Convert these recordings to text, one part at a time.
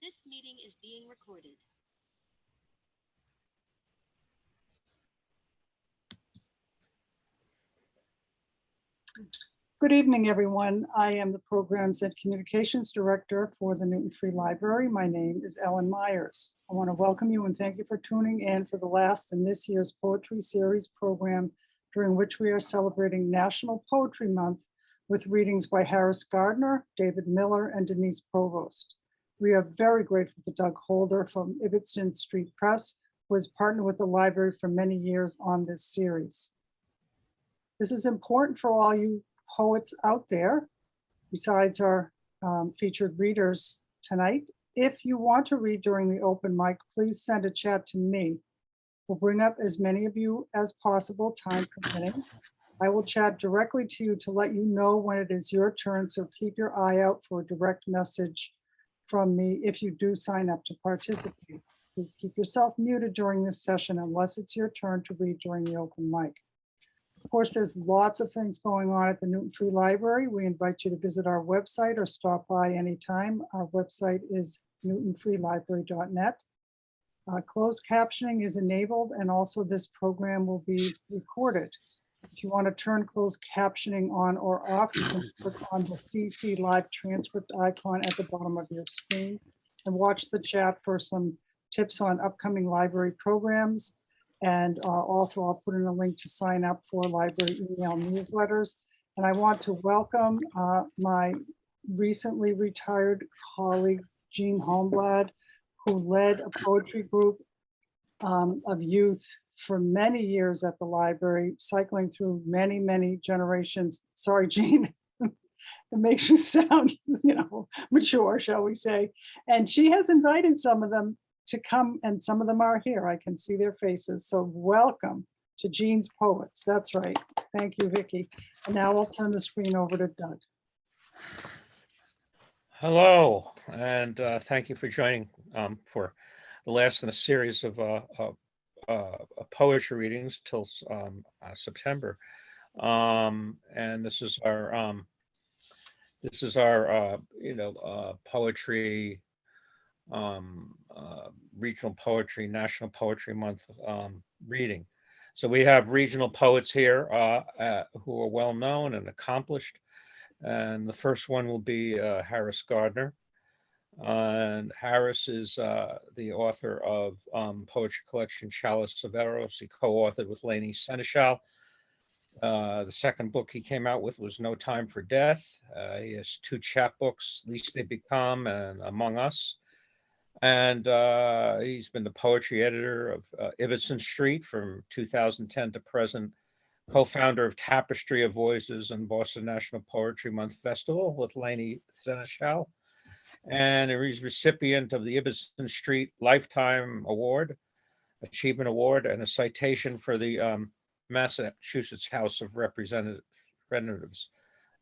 This meeting is being recorded. Good evening, everyone. I am the Programs and Communications Director for the Newton Free Library. My name is Ellen Myers. I want to welcome you and thank you for tuning in for the last in this year's Poetry Series program, during which we are celebrating National Poetry Month with readings by Harris Gardner, David Miller, and Denise Provost. We are very grateful to Doug Holder from Ibbotson Street Press, who has partnered with the library for many years on this series. This is important for all you poets out there, besides our featured readers tonight. If you want to read during the open mic, please send a chat to me. We'll bring up as many of you as possible, time permitting. I will chat directly to you to let you know when it is your turn, so keep your eye out for a direct message from me if you do sign up to participate. Please keep yourself muted during this session unless it's your turn to read during the open mic. Of course, there's lots of things going on at the Newton Free Library. We invite you to visit our website or stop by anytime. Our website is newtonfreelibrary.net. Closed captioning is enabled, and also this program will be recorded. If you want to turn closed captioning on or off, you can click on the CC Live transcript icon at the bottom of your screen and watch the chat for some tips on upcoming library programs. And also I'll put in a link to sign up for library email newsletters. And I want to welcome my recently retired colleague, Jean Holmblad, who led a poetry group of youth for many years at the library, cycling through many, many generations. Sorry, Jean, it makes you sound, mature, shall we say. And she has invited some of them to come, and some of them are here. I can see their faces. So welcome to Jean's Poets. That's right. Thank you, Vicki. And now I'll turn the screen over to Doug. Hello, and thank you for joining for the last in a series of poetry readings till September. And this is our poetry, regional poetry, National Poetry Month reading. So we have regional poets here who are well known and accomplished. And the first one will be Harris Gardner. And Harris is the author of poetry collection Chalice of Eros. He co-authored with Lainey Seneschal. The second book he came out with was No Time for Death. He has two chapbooks, Least They Become and Among Us. And he's been the poetry editor of Ibbotson Street from 2010 to present, co-founder of Tapestry of Voices and Boston National Poetry Month Festival with Lainey Seneschal. And he's recipient of the Ibbotson Street Lifetime Award, Achievement Award, and a citation for the Massachusetts House of Representatives.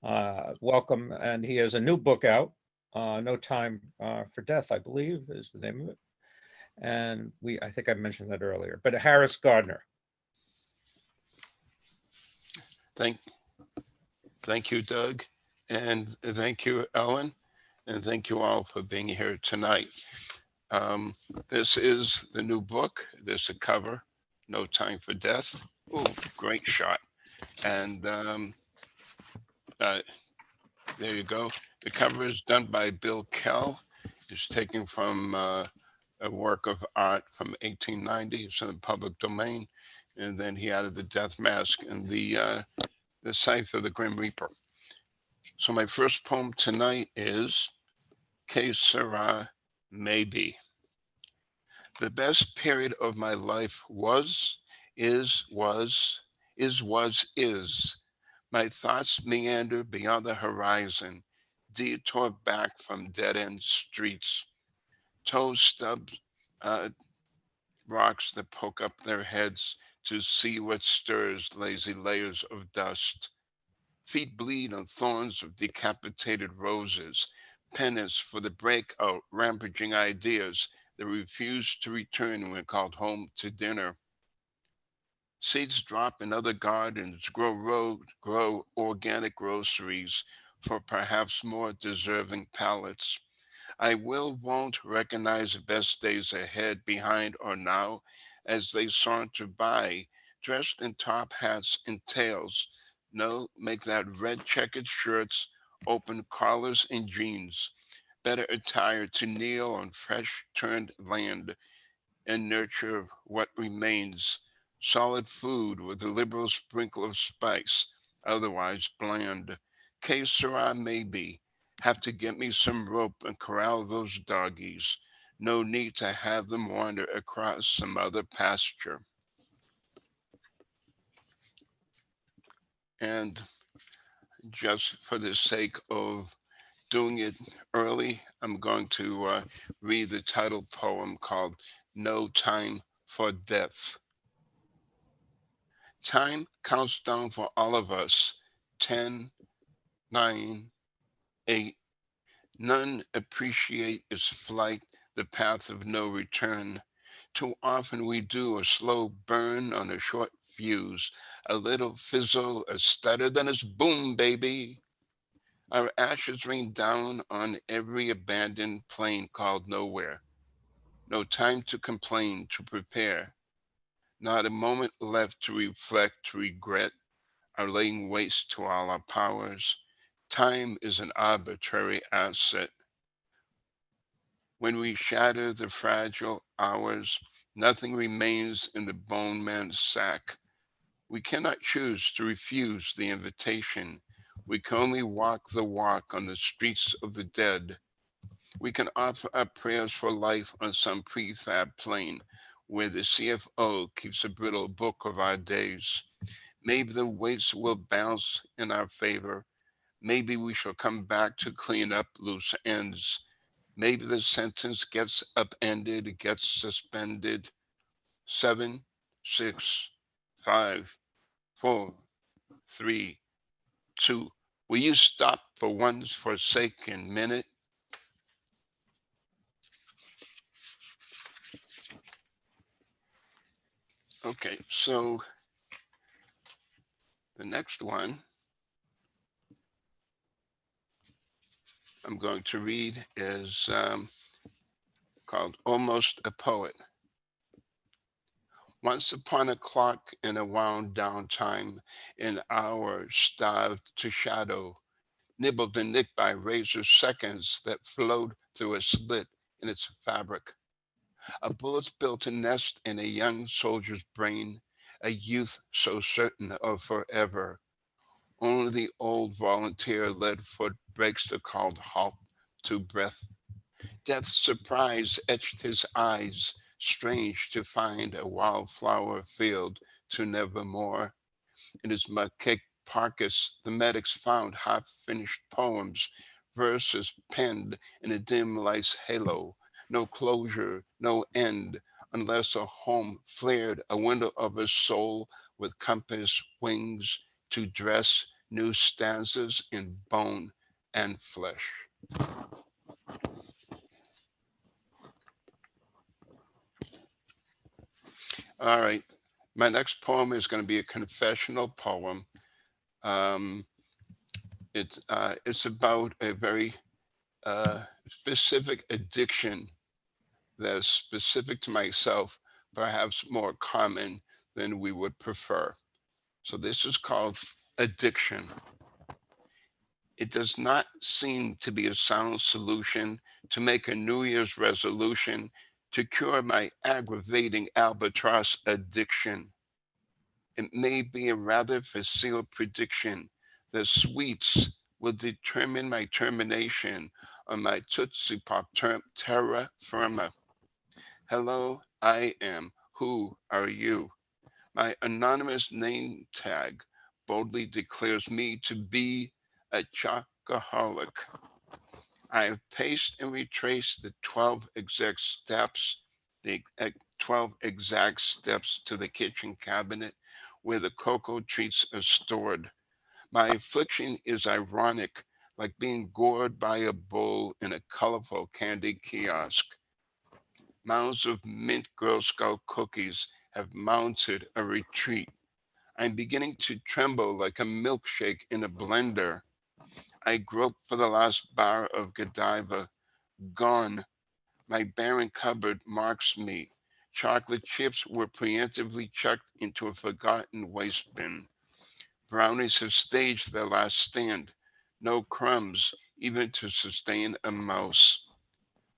Welcome, and he has a new book out, No Time for Death, I believe is the name of it. And I think I mentioned that earlier, but Harris Gardner. Thank you, Doug, and thank you, Ellen, and thank you all for being here tonight. This is the new book. This is the cover, No Time for Death. Oh, great shot. And there you go. The cover is done by Bill Kell. It's taken from a work of art from 1890. It's in the public domain. And then he added the death mask and the scythe of the Grim Reaper. So my first poem tonight is Que Sera, Maybe. The best period of my life was. My thoughts meander beyond the horizon, detour back from dead-end streets. Toe stubs, rocks that poke up their heads to see what stirs lazy layers of dust. Feet bleed on thorns of decapitated roses, penance for the breakout rampaging ideas that refuse to return when called home to dinner. Seeds drop in other gardens, grow organic groceries for perhaps more deserving palates. won't recognize the best days ahead, behind or now, as they saunter by, dressed in top hats and tails. No, make that red checkered shirts, open collars and jeans. Better attire to kneel on fresh turned land and nurture what remains. Solid food with a liberal sprinkle of spice, otherwise bland. Que sera, maybe. Have to get me some rope and corral those doggies. No need to have them wander across some other pasture. And just for the sake of doing it early, I'm going to read the title poem called No Time for Death. Time counts down for all of us. 10, 9, 8. None appreciate its flight, the path of no return. Too often we do a slow burn on a short fuse, a little fizzle, a stutter, then it's boom, baby. Our ashes rain down on every abandoned plane called nowhere. No time to complain, to prepare. Not a moment left to reflect, to regret, are laying waste to all our powers. Time is an arbitrary asset. When we shatter the fragile hours, nothing remains in the bone man's sack. We cannot choose to refuse the invitation. We can only walk the walk on the streets of the dead. We can offer up prayers for life on some prefab plane where the CFO keeps a brittle book of our days. Maybe the weights will bounce in our favor. Maybe we shall come back to clean up loose ends. Maybe the sentence gets upended, gets suspended. 7, 6, 5, 4, 3, 2. Will you stop for one forsaken minute? Okay, so the next one I'm going to read is called Almost a Poet. Once upon a clock in a wound down time, an hour starved to shadow, nibbled and nicked by razor seconds that flowed through a slit in its fabric. A bullet built a nest in a young soldier's brain, a youth so certain of forever. Only the old volunteer led foot breaks the called halt to breath. Death's surprise etched his eyes, strange to find a wildflower field to nevermore. In his mud-caked carcass, the medics found half-finished poems, verses penned in a dim light's halo. No closure, no end, unless a home flared a window of his soul with compass wings to dress new stanzas in bone and flesh. All right. My next poem is going to be a confessional poem. Um, it's about a very specific addiction that is specific to myself, perhaps more common than we would prefer. So this is called addiction. It does not seem to be a sound solution to make a New Year's resolution to cure my aggravating albatross addiction. It may be a rather facile prediction that sweets will determine my termination on my Tootsie Pop terra firma. Hello, I am. Who are you? My anonymous name tag boldly declares me to be a chocoholic. I have paced and retraced the 12 exact steps, the 12 exact steps to the kitchen cabinet where the cocoa treats are stored. My affliction is ironic, like being gored by a bull in a colorful candy kiosk. Mounds of mint Girl Scout cookies have mounted a retreat. I'm beginning to tremble like a milkshake in a blender. I grope for the last bar of Godiva, Gone. My barren cupboard marks me. Chocolate chips were preemptively chucked into a forgotten waste bin. Brownies have staged their last stand. No crumbs, even to sustain a mouse.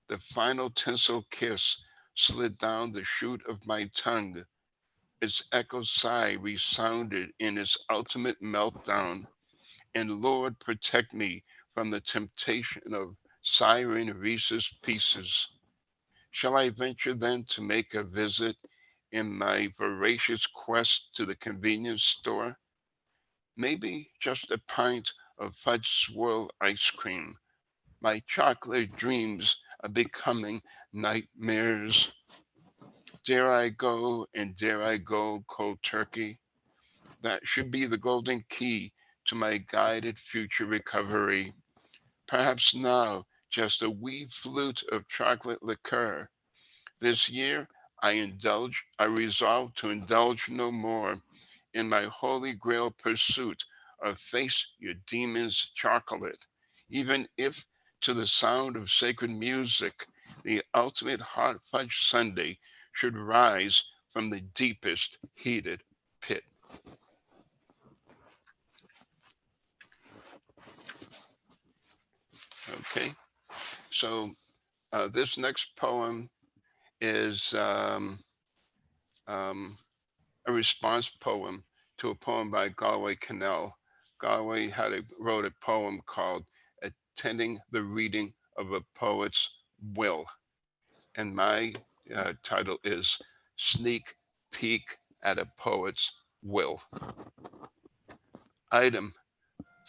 The final tinsel kiss slid down the chute of my tongue. Its echo sigh resounded in its ultimate meltdown. And Lord, protect me from the temptation of siren Reese's pieces. Shall I venture then to make a visit in my voracious quest to the convenience store? Maybe just a pint of fudge swirl ice cream. My chocolate dreams are becoming nightmares. Dare I go and dare I go cold turkey? That should be the golden key to my guided future recovery. Perhaps now, just a wee flute of chocolate liqueur. This year, I resolve to indulge no more in my holy grail pursuit of face your demons chocolate, even if to the sound of sacred music, the ultimate hot fudge sundae should rise from the deepest heated pit. Okay, so this next poem is um, a response poem to a poem by Galway Cannell. Galway wrote a poem called Attending the Reading of a Poet's Will. And my title is Sneak Peek at a Poet's Will. Item: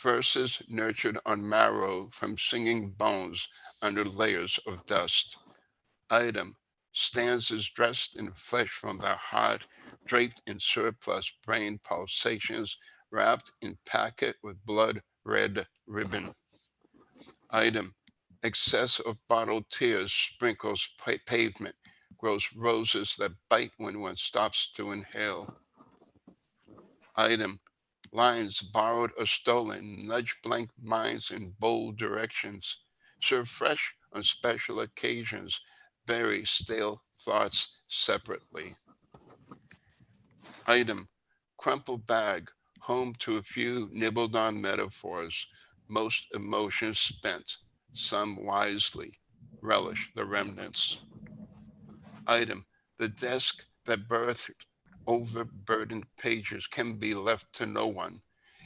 verses nurtured on marrow from singing bones under layers of dust. Item: stanzas dressed in flesh from the heart, draped in surplus brain pulsations, wrapped in packet with blood red ribbon. Item: excess of bottled tears sprinkles pavement, grows roses that bite when one stops to inhale. Item: lines borrowed or stolen nudge blank minds in bold directions, serve fresh on special occasions, bury stale thoughts separately. Item: crumpled bag, home to a few nibbled on metaphors, most emotions spent, some wisely, relish the remnants. Item: the desk that birthed overburdened pages can be left to no one.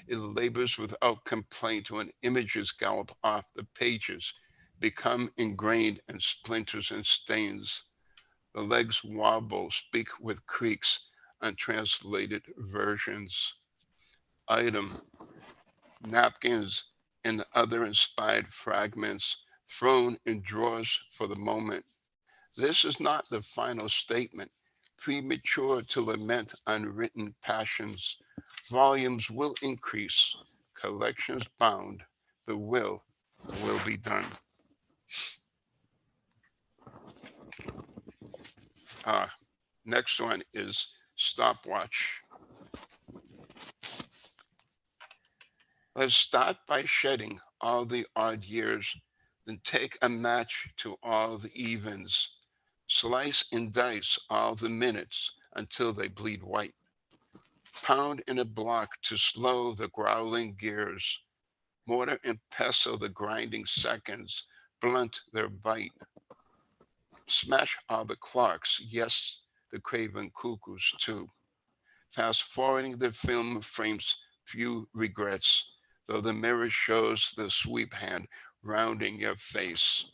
It labors without complaint when images gallop off the pages, become ingrained in splinters and stains. The legs wobble, speak with creaks, untranslated versions. Item: napkins and other inspired fragments thrown in drawers for the moment. This is not the final statement. Premature to lament unwritten passions. Volumes will increase, collections bound. The will be done. Uh, Next one is stopwatch. Let's start by shedding all the odd years, then take a match to all the evens. Slice and dice all the minutes until they bleed white. Pound in a block to slow the growling gears. Mortar and pestle the grinding seconds, blunt their bite. Smash all the clocks, yes, the craven cuckoos too. Fast forwarding the film frames few regrets, though the mirror shows the sweep hand rounding your face.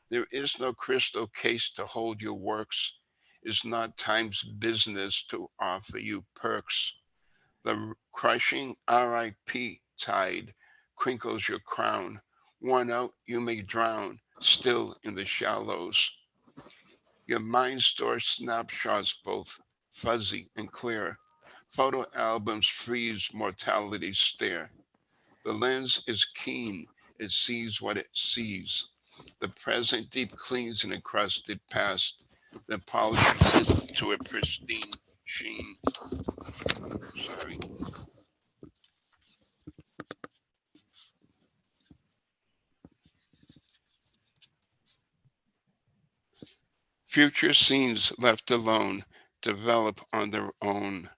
There is no crystal case to hold your works. It's not time's business to offer you perks. The crushing RIP tide crinkles your crown. Worn out, you may drown, still in the shallows. Your mind stores snapshots both fuzzy and clear. Photo albums freeze mortality's stare. The lens is keen, it sees what it sees. The present deep cleans an encrusted past, then polishes it to a pristine sheen. Sorry. Future scenes left alone develop on their own.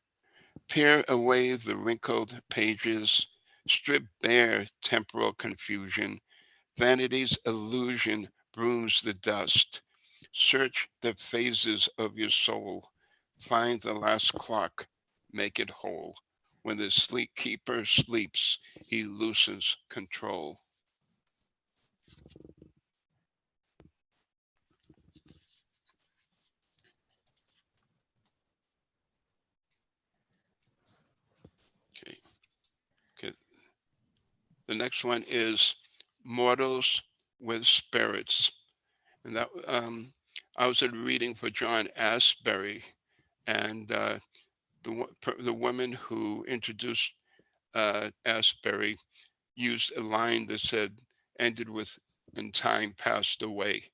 Pare away the wrinkled pages, strip bare temporal confusion. Vanity's illusion brooms the dust. Search the phases of your soul. Find the last clock, make it whole. When the sleep keeper sleeps, he loosens control. Okay. Okay. The next one is Mortals with Spirits. And that I was at a reading for John Asbury, and the woman who introduced Asbury used a line that said, ended with, "in time passed away."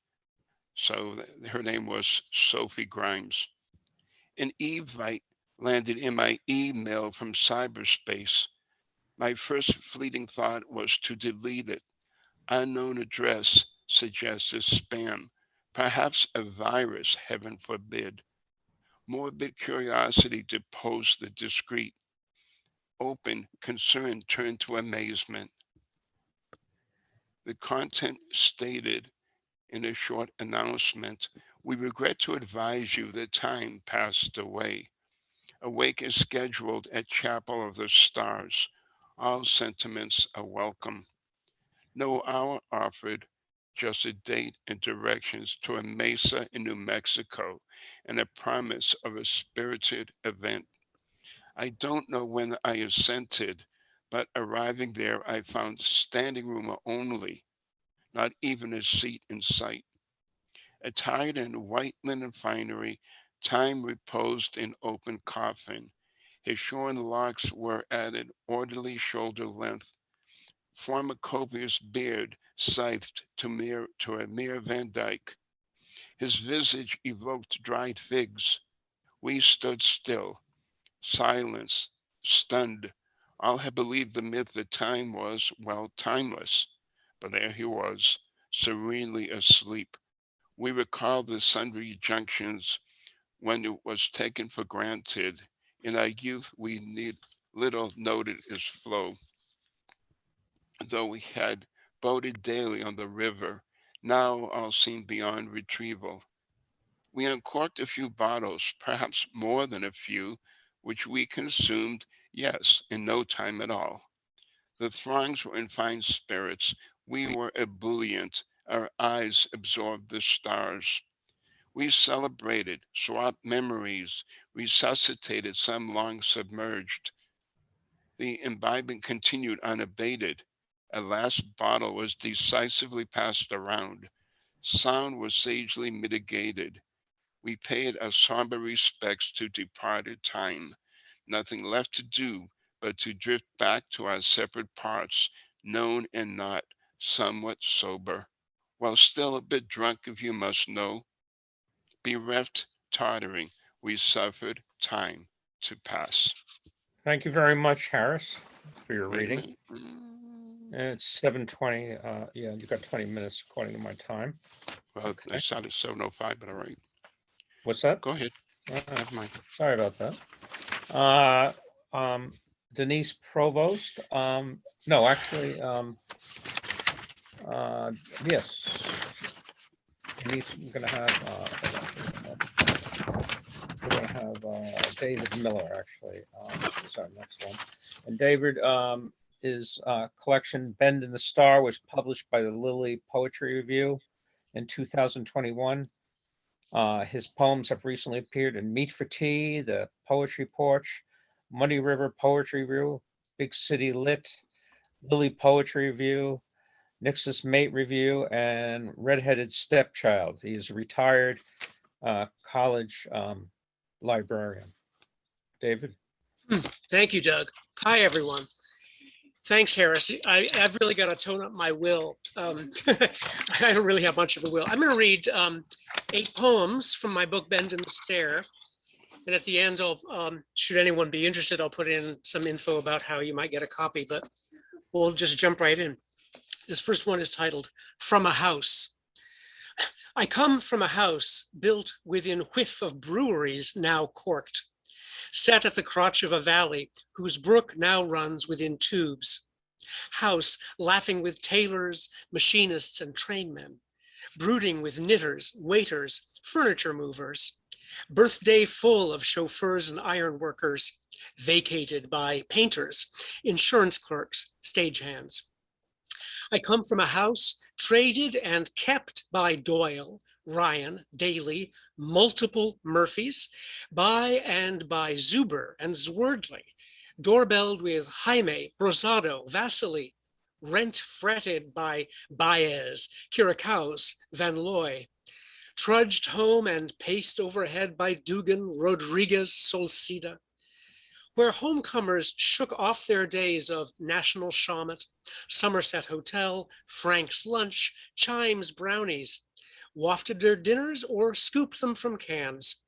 So her name was Sophie Grimes. An Evite landed in my email from cyberspace. My first fleeting thought was to delete it. Unknown address suggested spam, perhaps a virus, heaven forbid. Morbid curiosity deposed the discreet. Open concern turned to amazement. The content stated in a short announcement, "We regret to advise you that time passed away. A wake is scheduled at Chapel of the Stars. All sentiments are welcome. No hour offered, just a date and directions to a mesa in New Mexico and a promise of a spirited event. I don't know when I assented, but arriving there, I found standing room only, not even a seat in sight. Attired in white linen finery, time reposed in open coffin. His shorn locks were at an orderly shoulder length. Former copious beard scythed to a mere Van Dyke. His visage evoked dried figs. We stood still, silence, stunned. All had believed the myth that time was, well, timeless. But there he was, serenely asleep. We recalled the sundry junctions when it was taken for granted. In our youth, we need little noted its flow. Though we had boated daily on the river, now all seemed beyond retrieval. We uncorked a few bottles, perhaps more than a few, which we consumed, yes, in no time at all. The throngs were in fine spirits. We were ebullient. Our eyes absorbed the stars. We celebrated, swapped memories, resuscitated some long submerged. The imbibing continued unabated. A last bottle was decisively passed around. Sound was sagely mitigated. We paid our somber respects to departed time. Nothing left to do but to drift back to our separate parts, known and not, somewhat sober, while still a bit drunk, if you must know. Bereft, tottering, we suffered time to pass. Thank you very much, Harris, for your Wait a reading. minute. And it's 7:20. Yeah, you got 20 minutes according to my time. Well, Okay. I started 7:05, but all right. What's that? Go ahead. Uh, Never mind. sorry about that. Uh, Denise Provost. No, actually, yes. Denise, we're gonna have David Miller, actually. Is our next one. And David his collection Bend in the Star was published by the Lilly Poetry Review in 2021. His poems have recently appeared in Meat for Tea, The Poetry Porch, Muddy River Poetry Review, Big City Lit, Lilly Poetry Review, Nix's Mate Review, and Redheaded Stepchild. He is a retired college librarian. David? Thank you, Doug. Hi, everyone. Thanks, Harris. I've really got to tone up my will. I don't really have much of a will. I'm going to read 8 poems from my book, Bend in the Stair. And at the end, should anyone be interested, I'll put in some info about how you might get a copy, but we'll just jump right in. This first one is titled From a House. I come from a house built within whiff of breweries now corked, set at the crotch of a valley whose brook now runs within tubes. House laughing with tailors, machinists, and trainmen, brooding with knitters, waiters, furniture movers, birthday full of chauffeurs and iron workers, vacated by painters, insurance clerks, stagehands. I come from a house traded and kept by Doyle, Ryan, Daly, multiple Murphys, by and by Zuber and Zwerdley, doorbelled with Jaime, Rosado, Vasily, rent fretted by Baez, Curacaos, Van Looy, trudged home and paced overhead by Dugan, Rodriguez, Solcida, where homecomers shook off their days of National Shawmut, Somerset Hotel, Frank's Lunch, Chimes Brownies, wafted their dinners or scooped them from cans.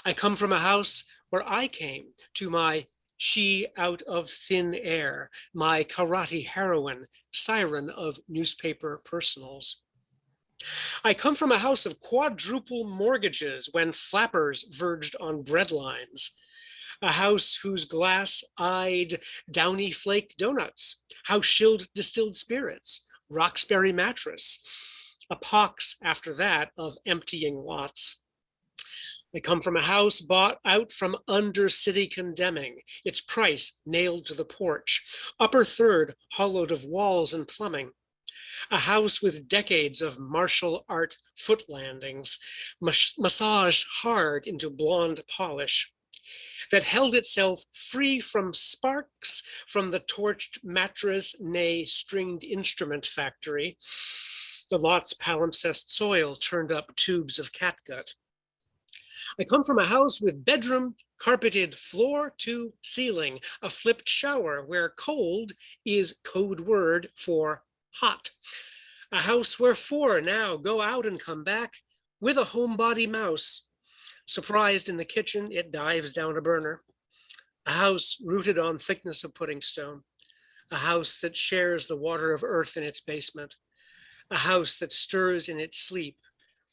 I come from a house where I came to my she out of thin air, my karate heroine, siren of newspaper personals. I come from a house of quadruple mortgages when flappers verged on breadlines, a house whose glass-eyed Downy Flake donuts, house-shilled distilled spirits, Roxbury mattress, a pox after that of emptying lots. I come from a house bought out from under city condemning, its price nailed to the porch, upper third hollowed of walls and plumbing. A house with decades of martial art foot landings, massaged hard into blonde polish, that held itself free from sparks from the torched mattress, nay, stringed instrument factory, the lot's palimpsest soil turned up tubes of catgut. I come from a house with bedroom carpeted floor to ceiling, a flipped shower where cold is code word for hot. A house where four now go out and come back with a homebody mouse. Surprised in the kitchen, it dives down a burner. A house rooted on thickness of pudding stone. A house that shares the water of earth in its basement. A house that stirs in its sleep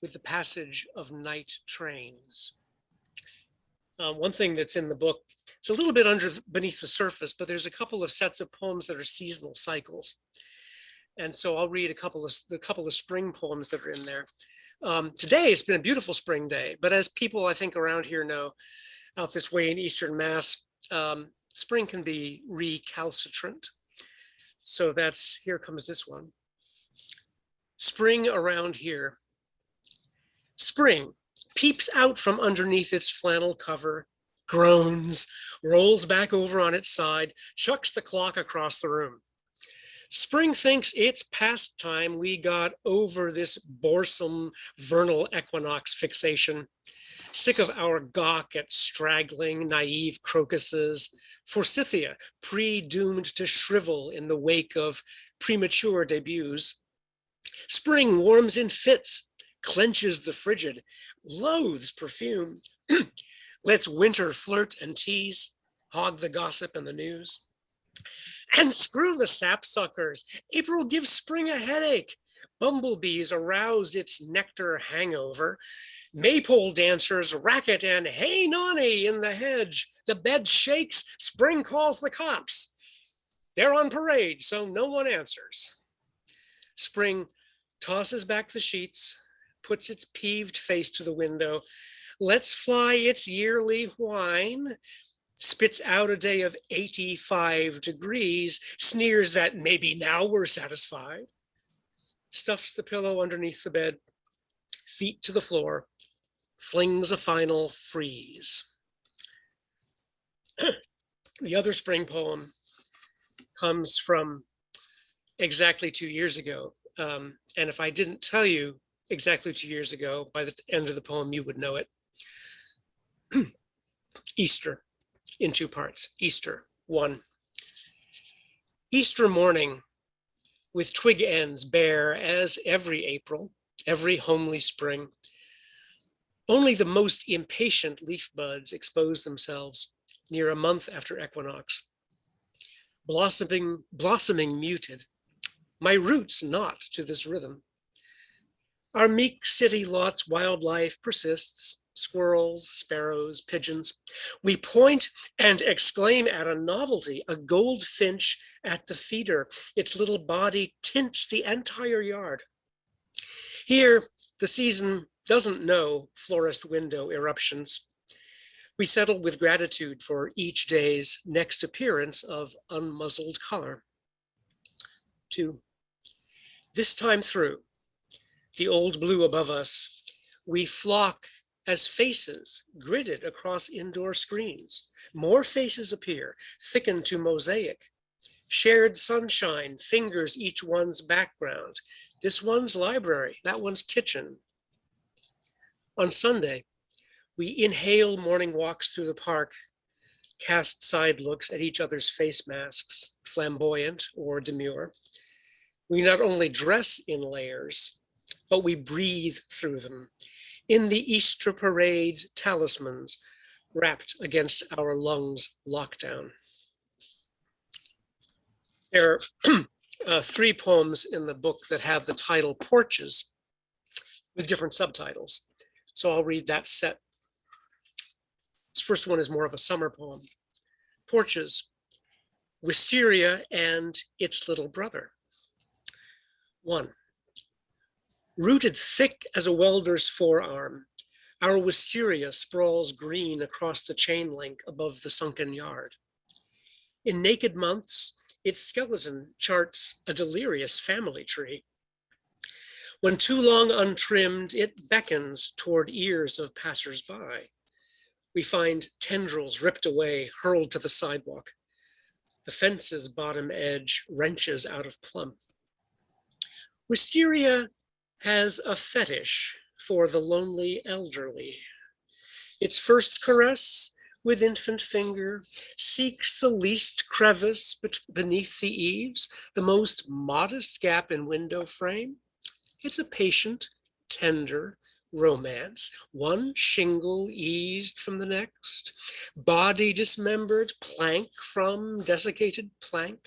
with the passage of night trains. One thing that's in the book, it's a little bit beneath the surface, but there's a couple of sets of poems that are seasonal cycles. And so I'll read the couple of spring poems that are in there. Today it's been a beautiful spring day, but as people I think around here know, out this way in Eastern Mass, spring can be recalcitrant. So here comes this one. Spring around here. Spring peeps out from underneath its flannel cover, groans, rolls back over on its side, chucks the clock across the room. Spring thinks it's past time we got over this boresome vernal equinox fixation, sick of our gawk at straggling, naive crocuses, forsythia pre-doomed to shrivel in the wake of premature debuts. Spring warms in fits, clenches the frigid, loathes perfume, lets winter flirt and tease, hog the gossip and the news. And screw the sapsuckers. April gives spring a headache. Bumblebees arouse its nectar hangover. Maypole dancers racket and hey nonny in the hedge. The bed shakes, spring calls the cops. They're on parade, so no one answers. Spring tosses back the sheets, puts its peeved face to the window, lets fly its yearly whine, spits out a day of 85 degrees, sneers that maybe now we're satisfied, stuffs the pillow underneath the bed, feet to the floor, flings a final freeze. The other spring poem comes from exactly 2 years ago. And if I didn't tell you exactly 2 years ago, by the end of the poem, you would know it. Easter. In two parts. Easter, 1. Easter morning, with twig ends bare as every April, every homely spring. Only the most impatient leaf buds expose themselves near a month after equinox. Blossoming muted, my roots not to this rhythm. Our meek city lot's wildlife persists, squirrels, sparrows, pigeons. We point and exclaim at a novelty, a goldfinch at the feeder. Its little body tints the entire yard. Here, the season doesn't know florist window eruptions. We settle with gratitude for each day's next appearance of unmuzzled color. 2. This time through, the old blue above us, we flock as faces gridded across indoor screens. More faces appear, thicken to mosaic. Shared sunshine fingers each one's background. This one's library, that one's kitchen. On Sunday, we inhale morning walks through the park, cast side looks at each other's face masks, flamboyant or demure. We not only dress in layers, but we breathe through them. In the Easter parade talismans wrapped against our lungs lockdown. There are 3 poems in the book that have the title Porches with different subtitles. So I'll read that set. This first one is more of a summer poem. Porches, Wisteria and its little brother. 1. Rooted thick as a welder's forearm, our wisteria sprawls green across the chain link above the sunken yard. In naked months, its skeleton charts a delirious family tree. When too long untrimmed, it beckons toward ears of passers-by. We find tendrils ripped away, hurled to the sidewalk. The fence's bottom edge wrenches out of plumb. Wisteria has a fetish for the lonely elderly. Its first caress with infant finger seeks the least crevice beneath the eaves, the most modest gap in window frame. It's a patient, tender romance, one shingle eased from the next, body dismembered, plank from desiccated plank.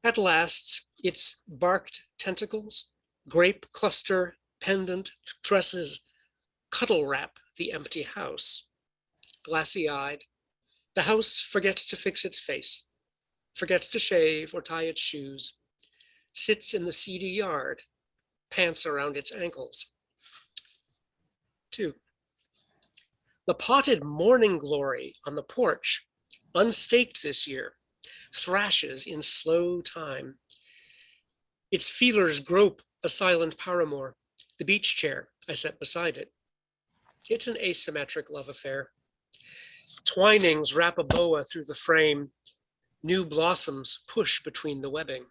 At last, its barked tentacles, grape cluster pendant tresses, cuddle wrap the empty house. Glassy-eyed, the house forgets to fix its face, forgets to shave or tie its shoes, sits in the seedy yard, pants around its ankles. 2. The potted morning glory on the porch, unstaked this year, thrashes in slow time. Its feelers grope a silent paramour, the beach chair I set beside it. It's an asymmetric love affair. Twinings wrap a boa through the frame. New blossoms push between the webbing.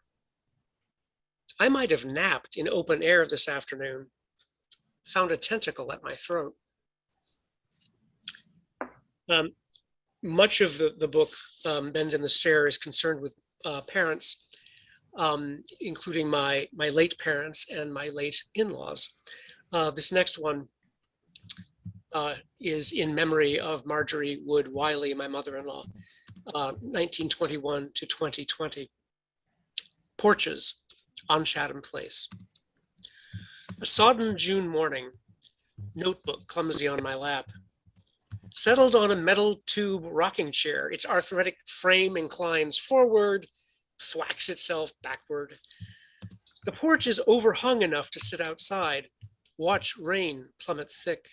I might have napped in open air this afternoon, found a tentacle at my throat. Much of the book, Bend in the Stair, is concerned with parents, including my late parents and my late in-laws. This next one is in memory of Marjorie Wood Wiley, my mother-in-law, 1921 to 2020. Porches on Chatham Place. A sodden June morning, notebook clumsy on my lap. Settled on a metal tube rocking chair, its arthritic frame inclines forward, thwacks itself backward. The porch is overhung enough to sit outside, watch rain plummet thick.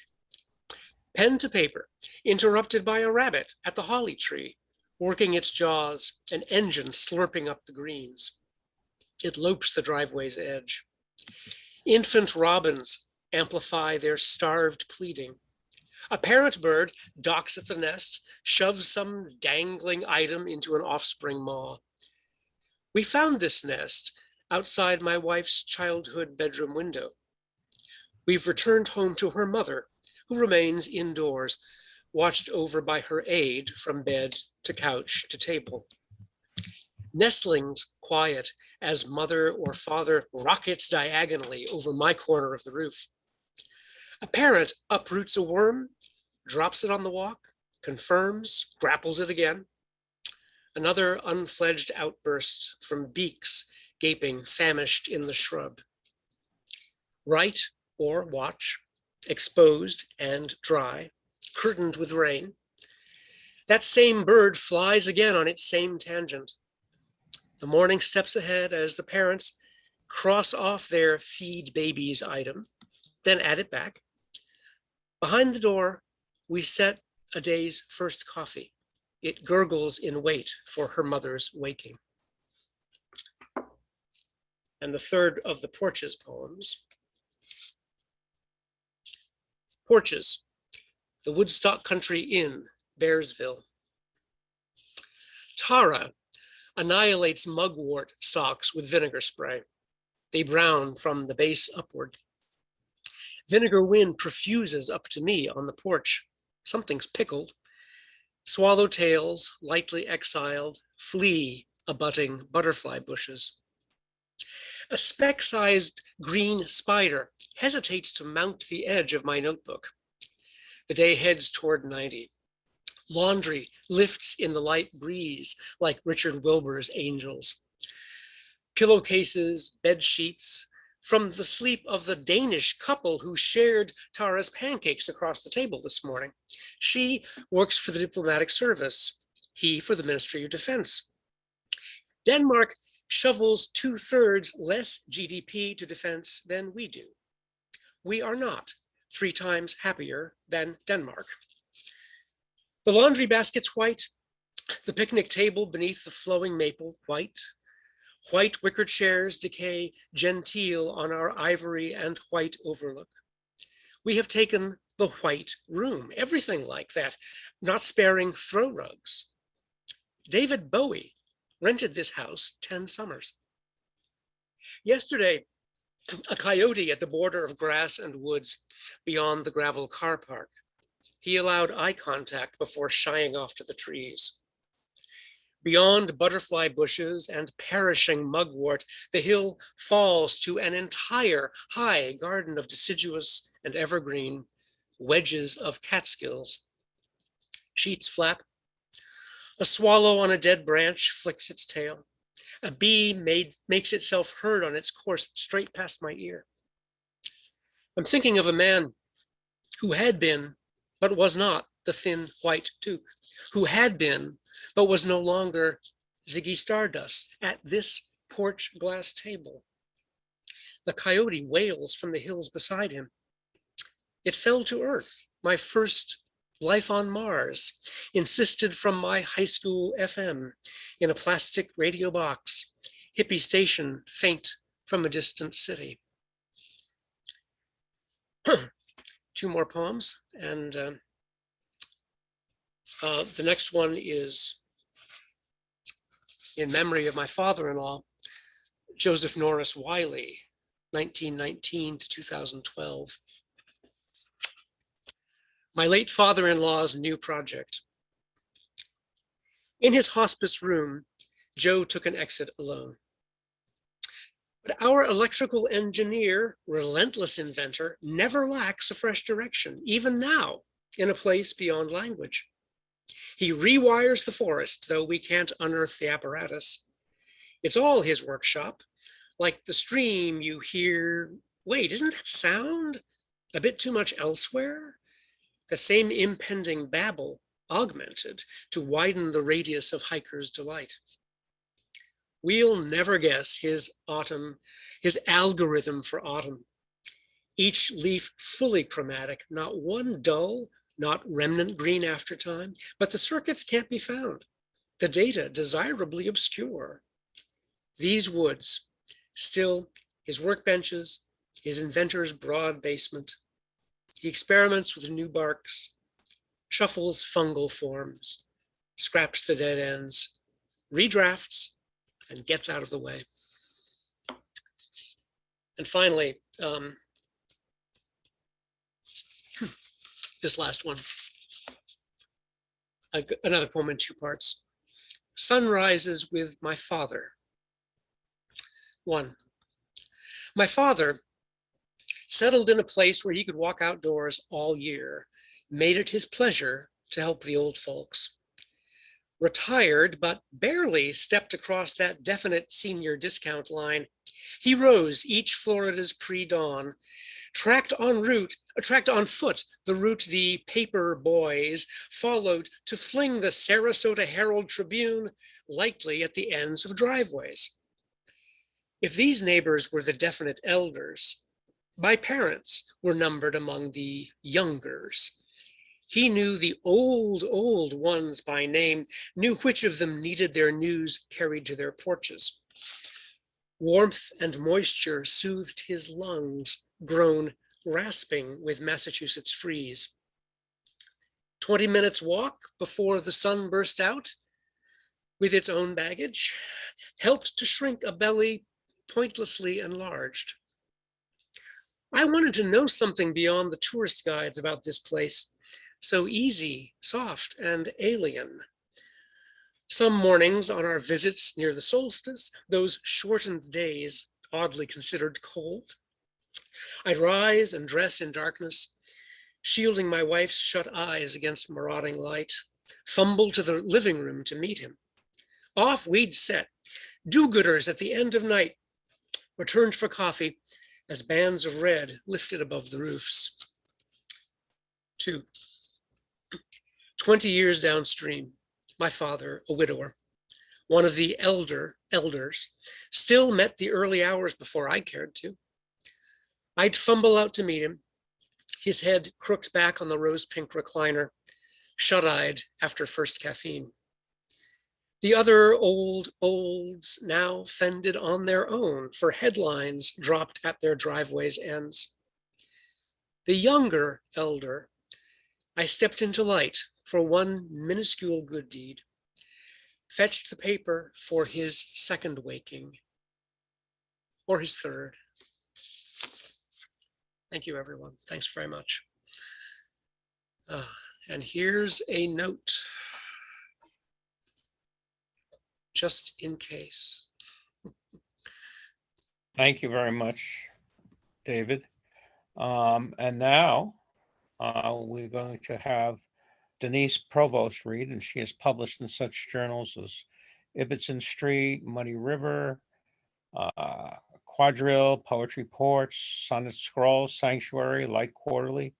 Pen to paper, interrupted by a rabbit at the holly tree, working its jaws, an engine slurping up the greens. It lopes the driveway's edge. Infant robins amplify their starved pleading. A parent bird docks at the nest, shoves some dangling item into an offspring maw. We found this nest outside my wife's childhood bedroom window. We've returned home to her mother, who remains indoors, watched over by her aide from bed to couch to table. Nestlings quiet as mother or father rockets diagonally over my corner of the roof. A parent uproots a worm, drops it on the walk, confirms, grapples it again. Another unfledged outburst from beaks gaping famished in the shrub. Right or watch, exposed and dry, curtained with rain. That same bird flies again on its same tangent. The morning steps ahead as the parents cross off their feed babies item, then add it back. Behind the door, we set a day's first coffee. It gurgles in wait for her mother's waking. And the third of the Porches poems. Porches, the Woodstock Country Inn, Bearsville. Tara annihilates mugwort stalks with vinegar spray. They brown from the base upward. Vinegar wind profuses up to me on the porch. Something's pickled. Swallowtails, lightly exiled, flee abutting butterfly bushes. A speck-sized green spider hesitates to mount the edge of my notebook. The day heads toward 90. Laundry lifts in the light breeze like Richard Wilbur's angels. Pillowcases, bed sheets, from the sleep of the Danish couple who shared Tara's pancakes across the table this morning. She works for the diplomatic service, he for the Ministry of Defense. Denmark shovels 2/3 less GDP to defense than we do. We are not 3 times happier than Denmark. The laundry basket's white, the picnic table beneath the flowing maple white. White wicker chairs decay genteel on our ivory and white overlook. We have taken the white room, everything like that, not sparing throw rugs. David Bowie rented this house 10 summers. Yesterday, a coyote at the border of grass and woods beyond the gravel car park. He allowed eye contact before shying off to the trees. Beyond butterfly bushes and perishing mugwort, the hill falls to an entire high garden of deciduous and evergreen, wedges of Catskills. Sheets flap. A swallow on a dead branch flicks its tail. A bee makes itself heard on its course straight past my ear. I'm thinking of a man who had been, but was not, the thin white Duke, who had been, but was no longer Ziggy Stardust at this porch glass table. The coyote wails from the hills beside him. It fell to earth, my first life on Mars, insisted from my high school FM in a plastic radio box, hippie station faint from a distant city. 2 more poems, and the next one is in memory of my father-in-law, Joseph Norris Wiley, 1919 to 2012. My late father-in-law's new project. In his hospice room, Joe took an exit alone. But our electrical engineer, relentless inventor, never lacks a fresh direction, even now, in a place beyond language. He rewires the forest, though we can't unearth the apparatus. It's all his workshop, like the stream you hear. Wait, isn't that sound a bit too much elsewhere? The same impending babble augmented to widen the radius of hikers' delight. We'll never guess his algorithm for autumn. Each leaf fully chromatic, not one dull, not remnant green after time, but the circuits can't be found. The data desirably obscure. These woods, still his workbenches, his inventor's broad basement. He experiments with new barks, shuffles fungal forms, scraps the dead ends, redrafts, and gets out of the way. And finally, this last one, another poem in 2 parts. Sunrises with my father. 1. My father settled in a place where he could walk outdoors all year, made it his pleasure to help the old folks. Retired, but barely stepped across that definite senior discount line. He rose each Florida's pre-dawn, tracked on foot the route the paper boys followed to fling the Sarasota Herald Tribune lightly at the ends of driveways. If these neighbors were the definite elders, my parents were numbered among the youngers. He knew the old ones by name, knew which of them needed their news carried to their porches. Warmth and moisture soothed his lungs, grown rasping with Massachusetts freeze. 20 minutes walk before the sun burst out, with its own baggage, helped to shrink a belly pointlessly enlarged. I wanted to know something beyond the tourist guides about this place, so easy, soft, and alien. Some mornings on our visits near the solstice, those shortened days oddly considered cold, I'd rise and dress in darkness, shielding my wife's shut eyes against marauding light, fumble to the living room to meet him. Off we'd set, do-gooders at the end of night, returned for coffee as bands of red lifted above the roofs. 20 years downstream, my father, a widower, one of the elders, still met the early hours before I cared to. I'd fumble out to meet him, his head crooked back on the rose-pink recliner, shut-eyed after first caffeine. The other olds now fended on their own for headlines dropped at their driveway's ends. The younger elder, I stepped into light for one minuscule good deed, fetched the paper for his second waking, or his third. Thank you, everyone. Thanks very much. And here's a note, just in case. Thank you very much, David. And now we're going to have Denise Provost read, and she is published in such journals as Ibbotson Street, Muddy River, Quadrille, Poetry Porch, Sonnet Scroll, Sanctuary, Light Quarterly.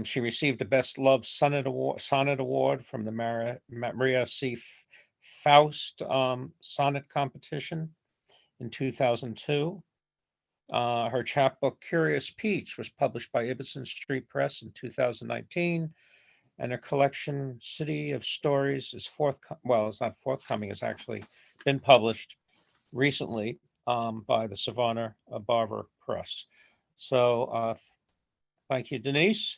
She received the Best Love Sonnet Award from the Maria C. Faust Sonnet Competition in 2002. Her chapbook Curious Peach was published by Ibbotson Street Press in 2019, and her collection City of Stories is it's not forthcoming, it's actually been published recently by the Savannah Barber Press. So thank you, Denise.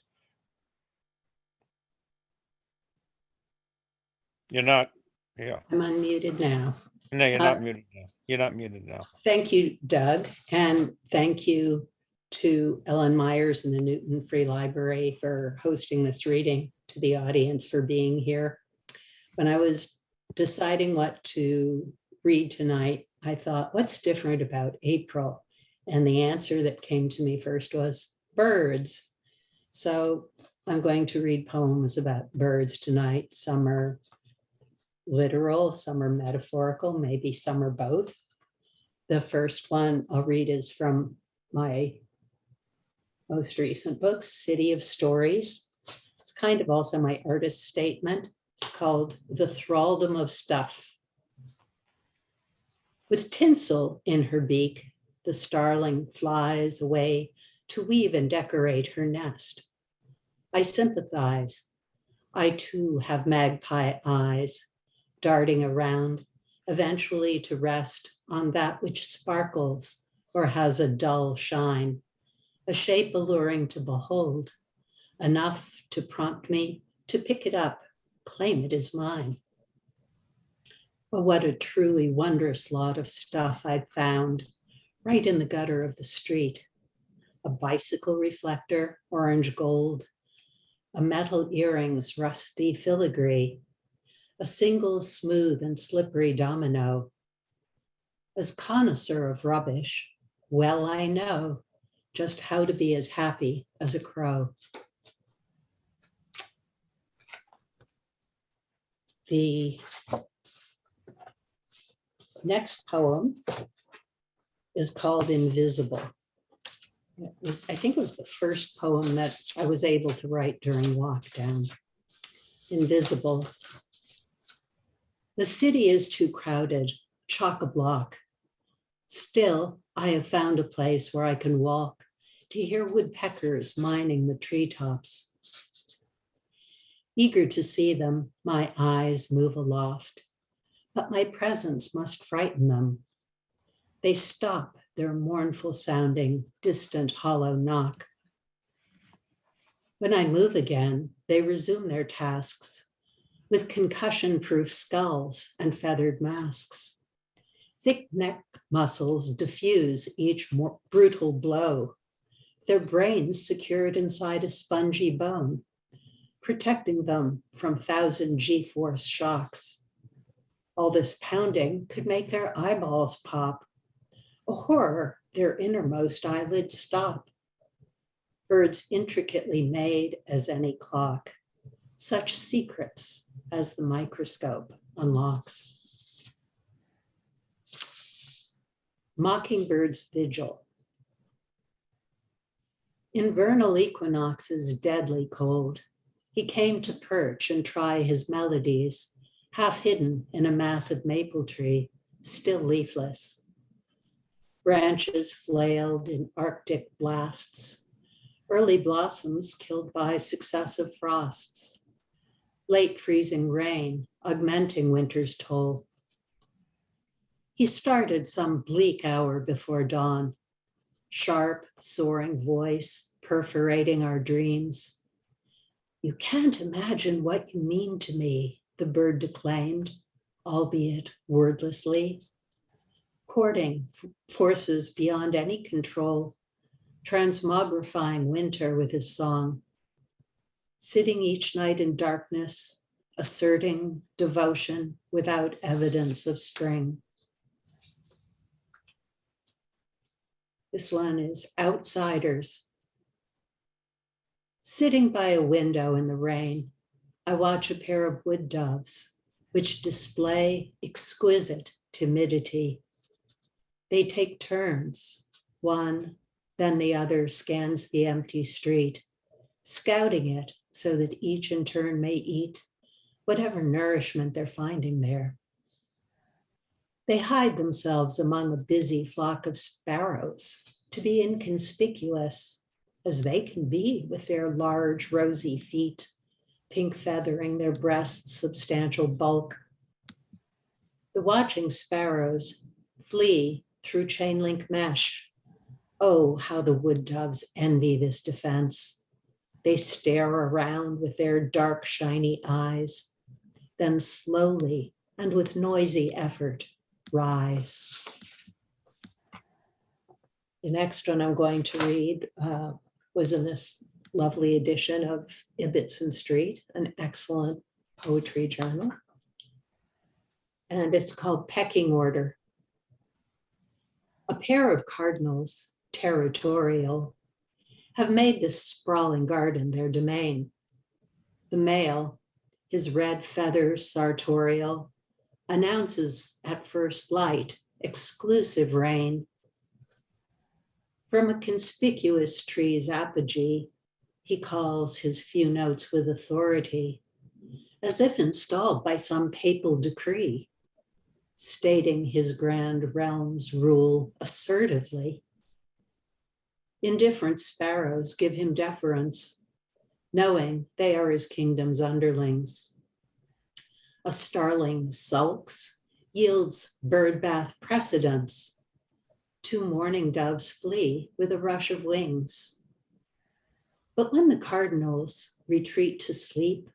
You're not, yeah. I'm unmuted now. No, you're not muted now. You're not muted now. Thank you, Doug, and thank you to Ellen Myers and the Newton Free Library for hosting this reading, to the audience for being here. When I was deciding what to read tonight, I thought, what's different about April? And the answer that came to me first was birds. So I'm going to read poems about birds tonight. Some are literal, some are metaphorical, maybe some are both. The first one I'll read is from my most recent book, City of Stories. It's kind of also my artist statement. It's called The Thraldom of Stuff. With tinsel in her beak, the starling flies away to weave and decorate her nest. I sympathize. I too have magpie eyes, darting around, eventually to rest on that which sparkles or has a dull shine, a shape alluring to behold, enough to prompt me to pick it up, claim it as mine. Oh, what a truly wondrous lot of stuff I'd found right in the gutter of the street. A bicycle reflector, orange gold, a metal earring's rusty filigree, a single smooth and slippery domino. As connoisseur of rubbish, well I know just how to be as happy as a crow. The next poem is called Invisible. I think it was the first poem that I was able to write during lockdown. Invisible. The city is too crowded, chock-a-block. Still, I have found a place where I can walk to hear woodpeckers mining the treetops. Eager to see them, my eyes move aloft, but my presence must frighten them. They stop their mournful sounding, distant hollow knock. When I move again, they resume their tasks with concussion-proof skulls and feathered masks. Thick neck muscles diffuse each more brutal blow, their brains secured inside a spongy bone, protecting them from 1,000 G-force shocks. All this pounding could make their eyeballs pop. A horror, their innermost eyelids stop. Birds intricately made as any clock, such secrets as the microscope unlocks. Mockingbird's Vigil. In vernal equinox's deadly cold, he came to perch and try his melodies, half hidden in a massive maple tree, still leafless. Branches flailed in Arctic blasts, early blossoms killed by successive frosts, late freezing rain augmenting winter's toll. He started some bleak hour before dawn, sharp, soaring voice perforating our dreams. You can't imagine what you mean to me, the bird declaimed, albeit wordlessly. Courting forces beyond any control, transmogrifying winter with his song. Sitting each night in darkness, asserting devotion without evidence of spring. This one is Outsiders. Sitting by a window in the rain, I watch a pair of wood doves, which display exquisite timidity. They take turns. One, then the other scans the empty street, scouting it so that each in turn may eat whatever nourishment they're finding there. They hide themselves among a busy flock of sparrows to be inconspicuous as they can be with their large rosy feet, pink feathering their breasts' substantial bulk. The watching sparrows flee through chain link mesh. Oh, how the wood doves envy this defense. They stare around with their dark, shiny eyes, then slowly and with noisy effort rise. The next one I'm going to read was in this lovely edition of Ibbotson Street, an excellent poetry journal. And it's called Pecking Order. A pair of cardinals, territorial, have made this sprawling garden their domain. The male, his red feathers sartorial, announces at first light exclusive reign. From a conspicuous tree's apogee, he calls his few notes with authority, as if installed by some papal decree, stating his grand realm's rule assertively. Indifferent sparrows give him deference, knowing they are his kingdom's underlings. A starling sulks, yields birdbath precedence. Two mourning doves flee with a rush of wings. But when the cardinals retreat to sleep,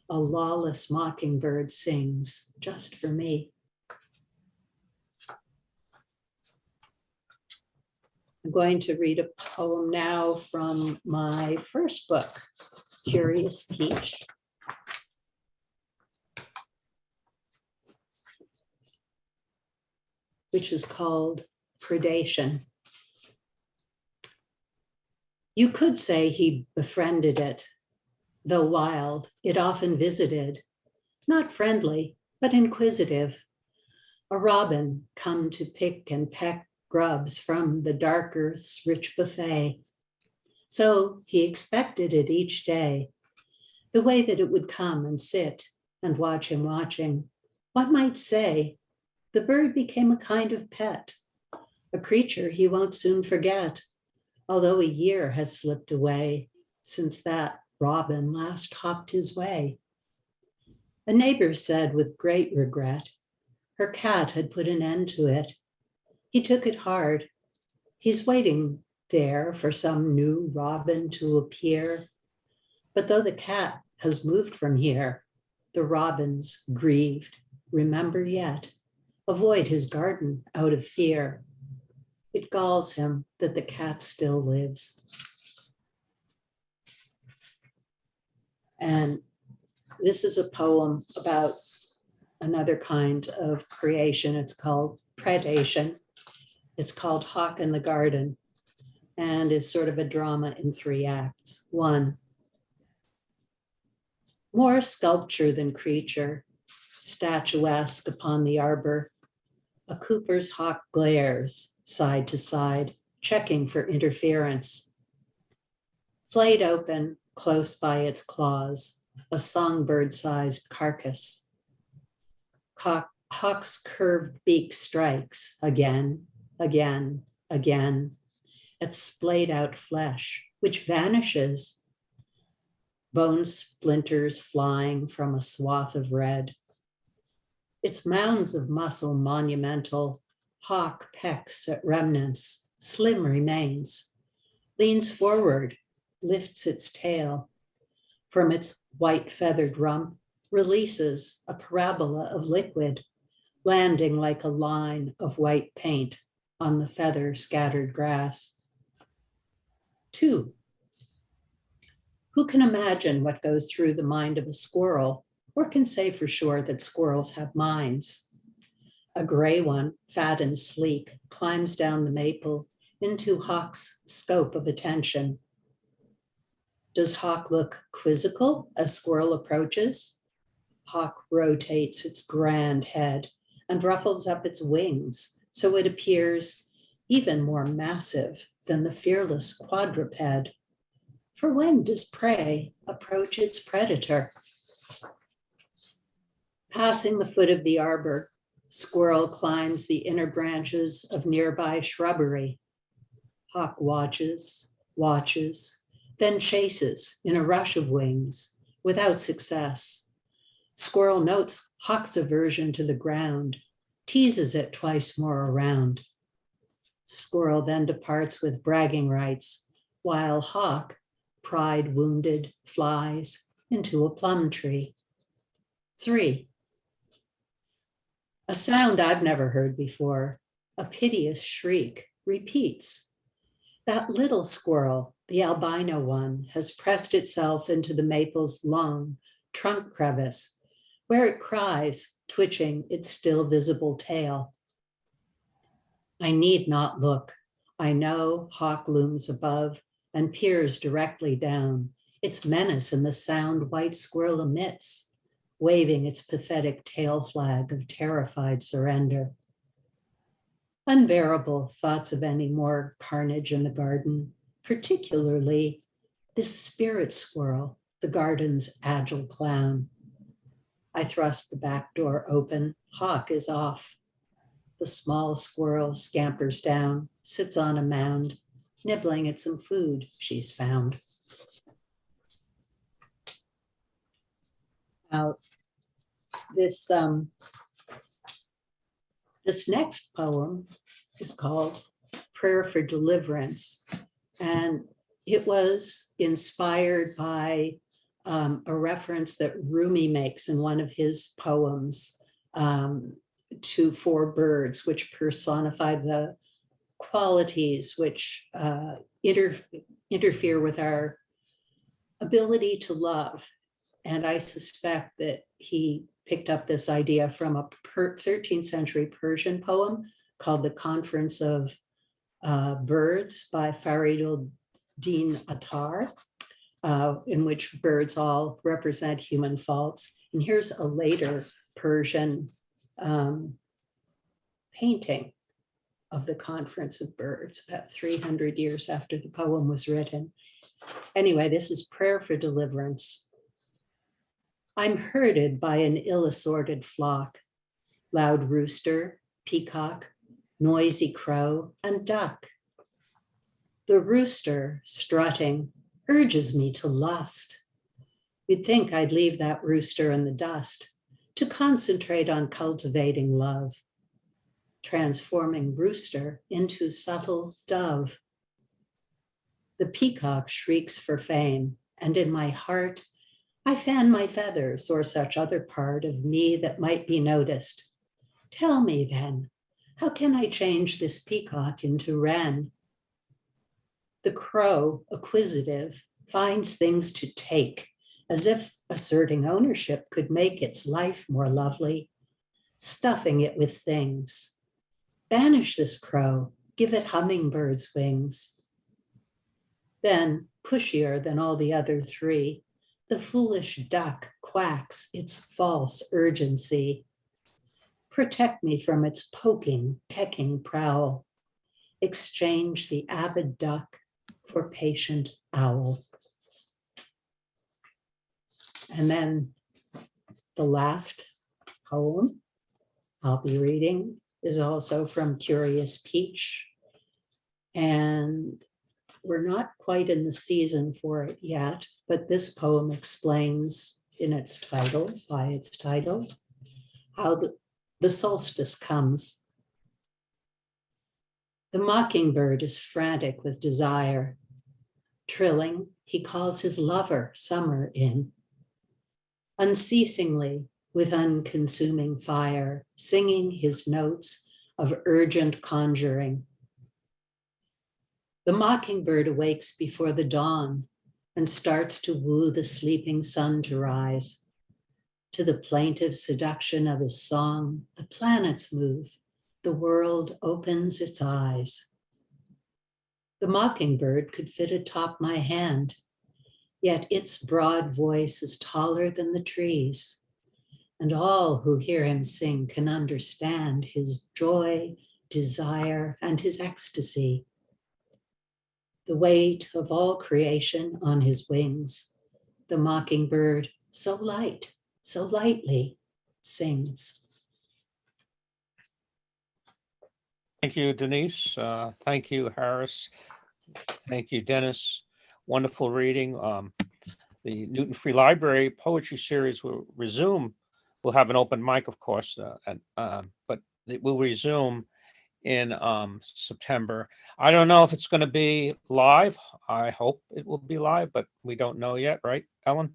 a lawless mockingbird sings just for me. I'm going to read a poem now from my first book, Curious Peach. Which is called Predation. You could say he befriended it, though wild, it often visited, not friendly, but inquisitive. A robin come to pick and peck grubs from the dark earth's rich buffet. So he expected it each day, the way that it would come and sit and watch him watching. One might say the bird became a kind of pet, a creature he won't soon forget, although a year has slipped away since that robin last hopped his way. A neighbor said with great regret, her cat had put an end to it. He took it hard. He's waiting there for some new robin to appear. But though the cat has moved from here, the robins, grieved, remember yet, avoid his garden out of fear. It galls him that the cat still lives. And this is a poem about another kind of creation. It's called predation. It's called Hawk in the Garden, and is sort of a drama in 3 acts. 1, more sculpture than creature, statuesque upon the arbor, a Cooper's hawk glares side to side, checking for interference. Flayed open, close by its claws, a songbird-sized carcass. Hawk's curved beak strikes again, again, again, at splayed out flesh, which vanishes, bone splinters flying from a swath of red. Its mounds of muscle monumental, hawk pecks at remnants, slim remains, leans forward, lifts its tail. From its white feathered rump, releases a parabola of liquid, landing like a line of white paint on the feather scattered grass. 2, who can imagine what goes through the mind of a squirrel, or can say for sure that squirrels have minds? A gray one, fat and sleek, climbs down the maple into Hawk's scope of attention. Does Hawk look quizzical as squirrel approaches? Hawk rotates its grand head and ruffles up its wings so it appears even more massive than the fearless quadruped. For when does prey approach its predator? Passing the foot of the arbor, squirrel climbs the inner branches of nearby shrubbery. Hawk watches, watches, then chases in a rush of wings without success. Squirrel notes Hawk's aversion to the ground, teases it twice more around. Squirrel then departs with bragging rights, while Hawk, pride wounded, flies into a plum tree. 3, a sound I've never heard before, a piteous shriek, repeats. That little squirrel, the albino one, has pressed itself into the maple's long trunk crevice, where it cries, twitching its still visible tail. I need not look. I know Hawk looms above and peers directly down, its menace in the sound white squirrel emits, waving its pathetic tail flag of terrified surrender. Unbearable thoughts of any more carnage in the garden, particularly this spirit squirrel, the garden's agile clown. I thrust the back door open. Hawk is off. The small squirrel scampers down, sits on a mound, nibbling at some food she's found. Now, this next poem is called Prayer for Deliverance, and it was inspired by a reference that Rumi makes in one of his poems to 4 birds, which personify the qualities which interfere with our ability to love. And I suspect that he picked up this idea from a 13th century Persian poem called The Conference of Birds by Fariduddin Attar, in which birds all represent human faults. And here's a later Persian painting of the Conference of Birds, about 300 years after the poem was written. Anyway, this is Prayer for Deliverance. I'm herded by an ill-assorted flock, loud rooster, peacock, noisy crow, and duck. The rooster, strutting, urges me to lust. You'd think I'd leave that rooster in the dust to concentrate on cultivating love, transforming rooster into subtle dove. The peacock shrieks for fame, and in my heart, I fan my feathers or such other part of me that might be noticed. Tell me then, how can I change this peacock into wren? The crow, acquisitive, finds things to take, as if asserting ownership could make its life more lovely, stuffing it with things. Banish this crow, give it hummingbird's wings. Then, pushier than all the other three, the foolish duck quacks its false urgency. Protect me from its poking, pecking prowl. Exchange the avid duck for patient owl. And then the last poem I'll be reading is also from Curious Peach. And we're not quite in the season for it yet, but this poem explains in its title, by its title, how the solstice comes. The mockingbird is frantic with desire. Trilling, he calls his lover summer in. Unceasingly, with unconsuming fire, singing his notes of urgent conjuring. The mockingbird awakes before the dawn and starts to woo the sleeping sun to rise. To the plaintive seduction of his song, the planets move, the world opens its eyes. The mockingbird could fit atop my hand, yet its broad voice is taller than the trees, and all who hear him sing can understand his joy, desire, and his ecstasy. The weight of all creation on his wings, the mockingbird, so light, so lightly, sings. Thank you, Denise. Thank you, Harris. Thank you, Dennis. Wonderful reading. The Newton Free Library Poetry Series will resume. We'll have an open mic, of course, but it will resume in September. I don't know if it's going to be live. I hope it will be live, but we don't know yet, right, Ellen?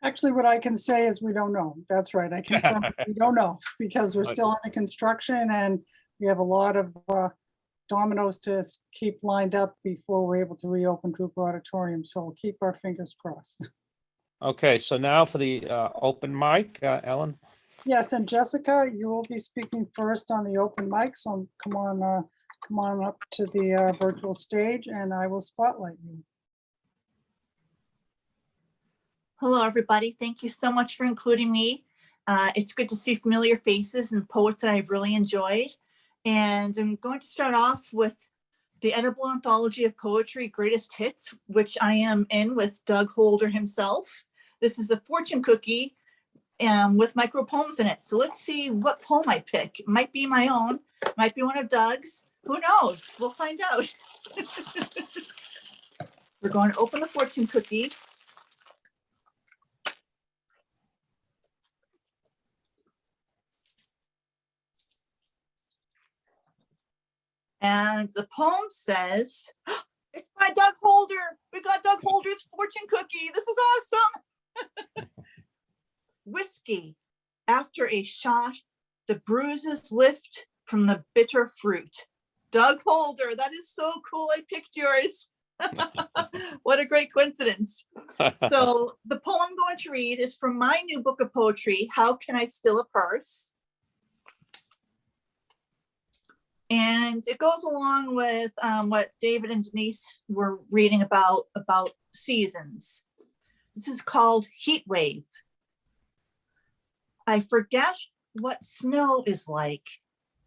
Actually, what I can say is we don't know. That's right. I confirm we don't know because we're still under construction and we have a lot of dominoes to keep lined up before we're able to reopen Group Auditorium. So we'll keep our fingers crossed. Okay, so now for the open mic, Ellen. Yes, and Jessica, you will be speaking first on the open mic. So come on up to the virtual stage and I will spotlight you. Hello, everybody. Thank you so much for including me. It's good to see familiar faces and poets that I've really enjoyed. And I'm going to start off with the Edible Anthology of Poetry Greatest Hits, which I am in with Doug Holder himself. This is a fortune cookie with micro poems in it. So let's see what poem I pick. It might be my own, might be one of Doug's. Who knows? We'll find out. We're going to open the fortune cookie. And the poem says, it's by Doug Holder. We got Doug Holder's fortune cookie. This is awesome. Whiskey. After a shot, the bruises lift from the bitter fruit. Doug Holder, that is so cool. I picked yours. What a great coincidence. So the poem I'm going to read is from my new book of poetry, How Can I Steal a Purse? And it goes along with what David and Denise were reading about seasons. This is called Heat Wave. I forget what snow is like,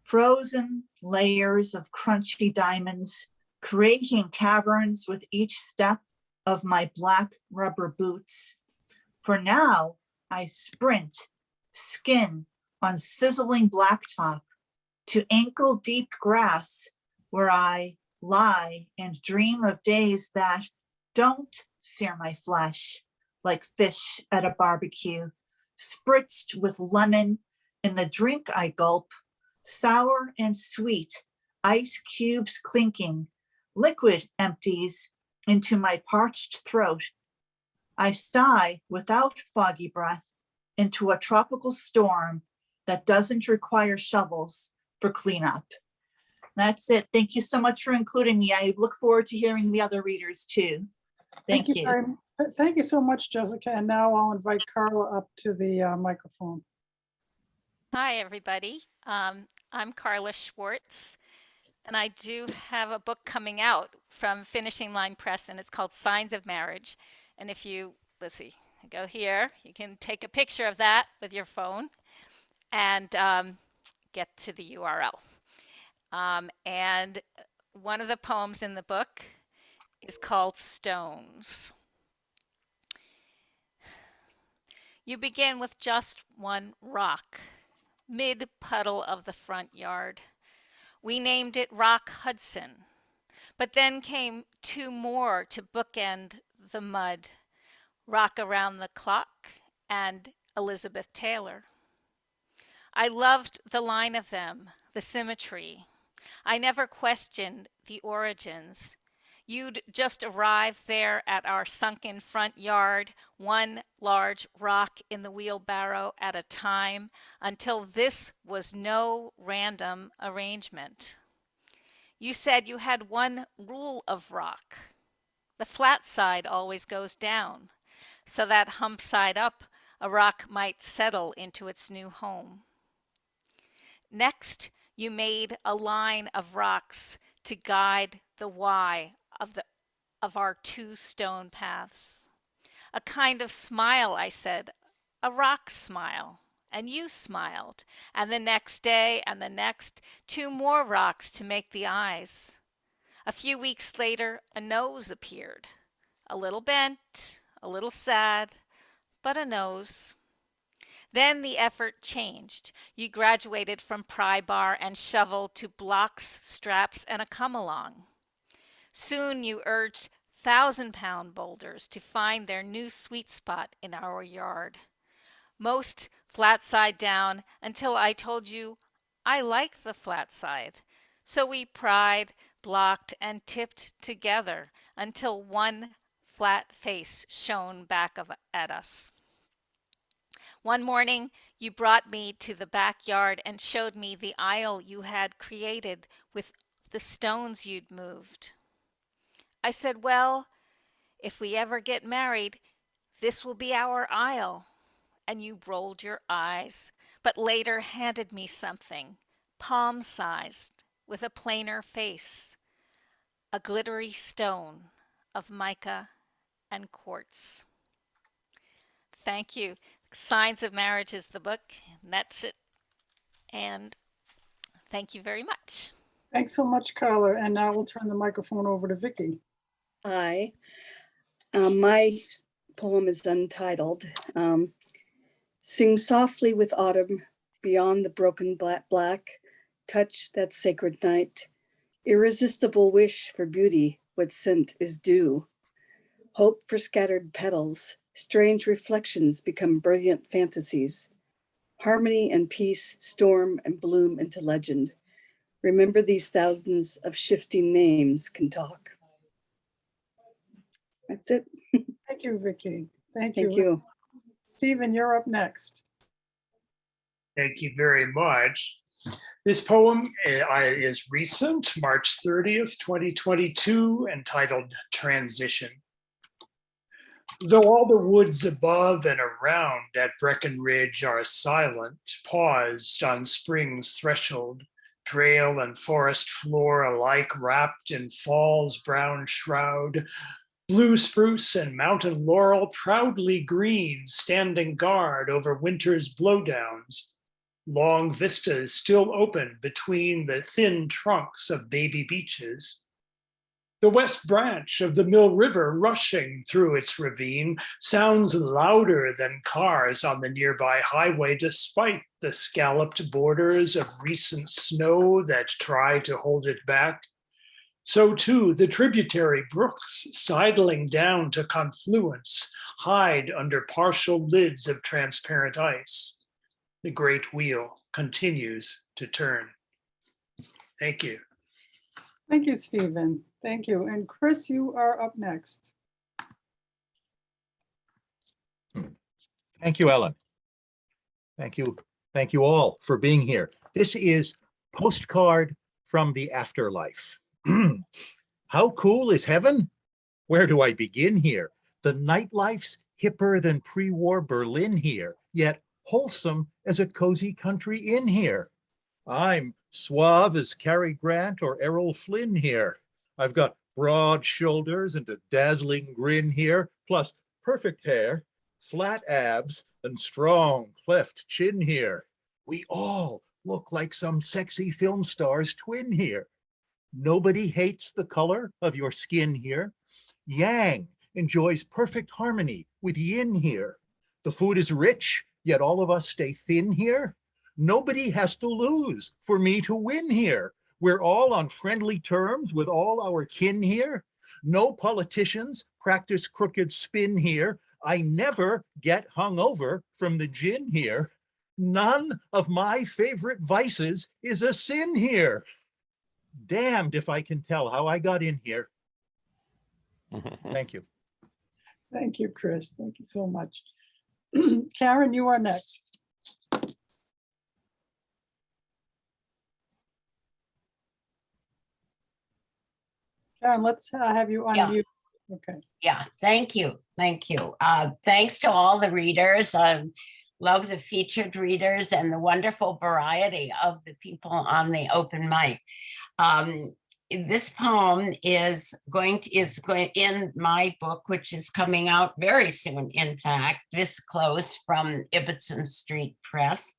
frozen layers of crunchy diamonds, creating caverns with each step of my black rubber boots. For now, I sprint, skin on sizzling blacktop to ankle-deep grass where I lie and dream of days that don't sear my flesh like fish at a barbecue, spritzed with lemon in the drink I gulp, sour and sweet, ice cubes clinking, liquid empties into my parched throat. I sigh without foggy breath into a tropical storm that doesn't require shovels for cleanup. That's it. Thank you so much for including me. I look forward to hearing the other readers too. Thank you. Thank you so much, Jessica. And now I'll invite Carla up to the microphone. Hi, everybody. I'm Carla Schwartz, and I do have a book coming out from Finishing Line Press, and it's called Signs of Marriage. And if you, let's see, go here, you can take a picture of that with your phone and get to the URL. And one of the poems in the book is called Stones. You begin with just one rock, mid-puddle of the front yard. We named it Rock Hudson, but then came two more to bookend the mud, Rock Around the Clock and Elizabeth Taylor. I loved the line of them, the symmetry. I never questioned the origins. You'd just arrive there at our sunken front yard, one large rock in the wheelbarrow at a time, until this was no random arrangement. You said you had one rule of rock. The flat side always goes down, so that hump side up, a rock might settle into its new home. Next, you made a line of rocks to guide the why of our two stone paths. A kind of smile, I said, a rock smile, and you smiled. And the next day and the next, two more rocks to make the eyes. A few weeks later, a nose appeared. A little bent, a little sad, but a nose. Then the effort changed. You graduated from pry bar and shovel to blocks, straps, and a come-along. Soon you urged 1,000-pound boulders to find their new sweet spot in our yard. Most flat side down until I told you I like the flat side. So we pried, blocked, and tipped together until one flat face shone back at us. One morning, you brought me to the backyard and showed me the aisle you had created with the stones you'd moved. I said, well, if we ever get married, this will be our aisle. And you rolled your eyes, but later handed me something, palm-sized, with a plainer face, a glittery stone of mica and quartz. Thank you. Signs of Marriage is the book, and that's it. And thank you very much. Thanks so much, Carla. And now we'll turn the microphone over to Vicki. Hi. My poem is untitled. Sing softly with autumn beyond the broken black, touch that sacred night. Irresistible wish for beauty, what scent is due. Hope for scattered petals, strange reflections become brilliant fantasies. Harmony and peace storm and bloom into legend. Remember these thousands of shifting names can talk. That's it. Thank you, Vicki. Thank Thank you. Stephen, you're up next. Thank you very much. This poem is recent, March 30th, 2022, entitled Transition. Though all the woods above and around at Breckenridge are silent, paused on spring's threshold, trail and forest floor alike wrapped in fall's brown shroud, blue spruce and mountain laurel proudly green, standing guard over winter's blowdowns. long vistas still open between the thin trunks of baby beeches. The west branch of the Mill River rushing through its ravine sounds louder than cars on the nearby highway, despite the scalloped borders of recent snow that try to hold it back. So too, the tributary brooks sidling down to confluence hide under partial lids of transparent ice. The great wheel continues to turn. Thank you. Thank you, Stephen. Thank you. And Chris, you are up next. Thank you, Ellen. Thank you. Thank you all for being here. This is Postcard from the Afterlife. How cool is heaven? Where do I begin here? The nightlife's hipper than pre-war Berlin here, yet wholesome as a cozy country inn here. I'm suave as Cary Grant or Errol Flynn here. I've got broad shoulders and a dazzling grin here, plus perfect hair, flat abs, and strong cleft chin here. We all look like some sexy film star's twin here. Nobody hates the color of your skin here. Yang enjoys perfect harmony with yin here. The food is rich, yet all of us stay thin here. Nobody has to lose for me to win here. We're all on friendly terms with all our kin here. No politicians practice crooked spin here. I never get hungover from the gin here. None of my favorite vices is a sin here. Damned if I can tell how I got in here. Thank you. Thank you, Chris. Thank you so much. Karen, you are next. Karen, let's have you Yeah. unmute. Okay. Yeah, thank you. Thank you. Thanks to all the readers. I love the featured readers and the wonderful variety of the people on the open mic. This poem is going in my book, which is coming out very soon. In fact, this close from Ibbotson Street Press.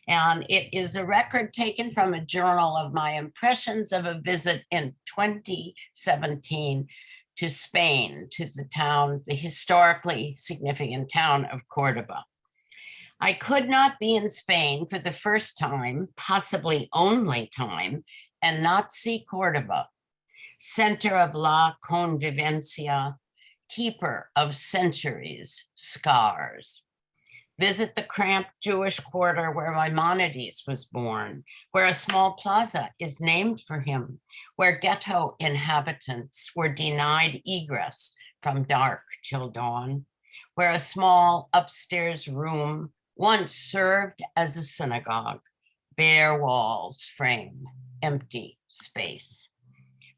And it is a record taken from a journal of my impressions of a visit in 2017 to Spain, to the historically significant town of Cordoba. I could not be in Spain for the first time, possibly only time, and not see Cordoba, center of La Convivencia, keeper of centuries' scars. Visit the cramped Jewish quarter where Maimonides was born, where a small plaza is named for him, where ghetto inhabitants were denied egress from dark till dawn, where a small upstairs room once served as a synagogue, bare walls frame empty space.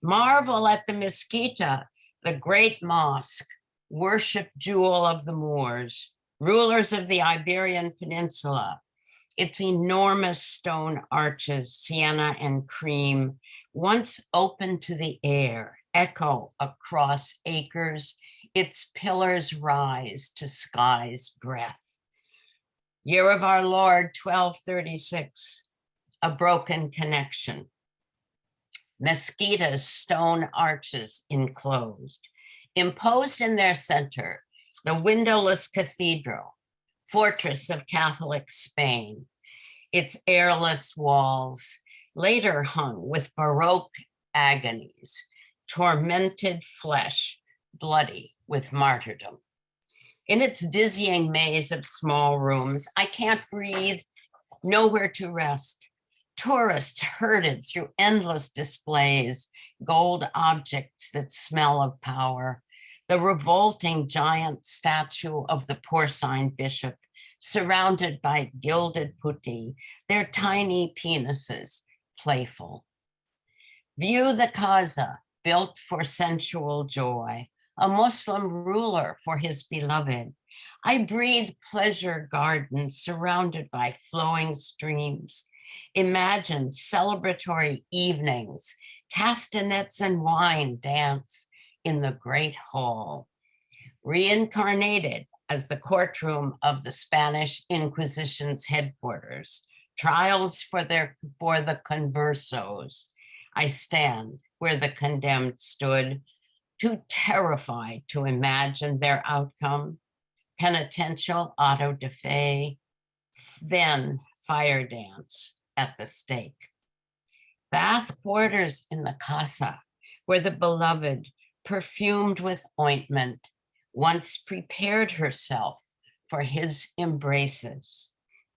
Marvel at the Mezquita, the great mosque, worship jewel of the Moors, rulers of the Iberian Peninsula. Its enormous stone arches, sienna and cream, once open to the air, echo across acres. Its pillars rise to sky's breath. Year of our Lord, 1236, a broken connection. Mezquitas, stone arches enclosed. Imposed in their center, the windowless cathedral, fortress of Catholic Spain, its airless walls, later hung with Baroque agonies, tormented flesh, bloody with martyrdom. In its dizzying maze of small rooms, I can't breathe, nowhere to rest. Tourists herded through endless displays, gold objects that smell of power, the revolting giant statue of the porcine bishop, surrounded by gilded putti, their tiny penises playful. View the Kaza, built for sensual joy, a Muslim ruler for his beloved. I breathe pleasure gardens surrounded by flowing streams. Imagine celebratory evenings, castanets and wine dance in the great hall. Reincarnated as the courtroom of the Spanish Inquisition's headquarters, Trials for the conversos. I stand where the condemned stood, too terrified to imagine their outcome. Penitential auto da fe, then fire dance at the stake. Bath quarters in the casa, where the beloved, perfumed with ointment, once prepared herself for his embraces,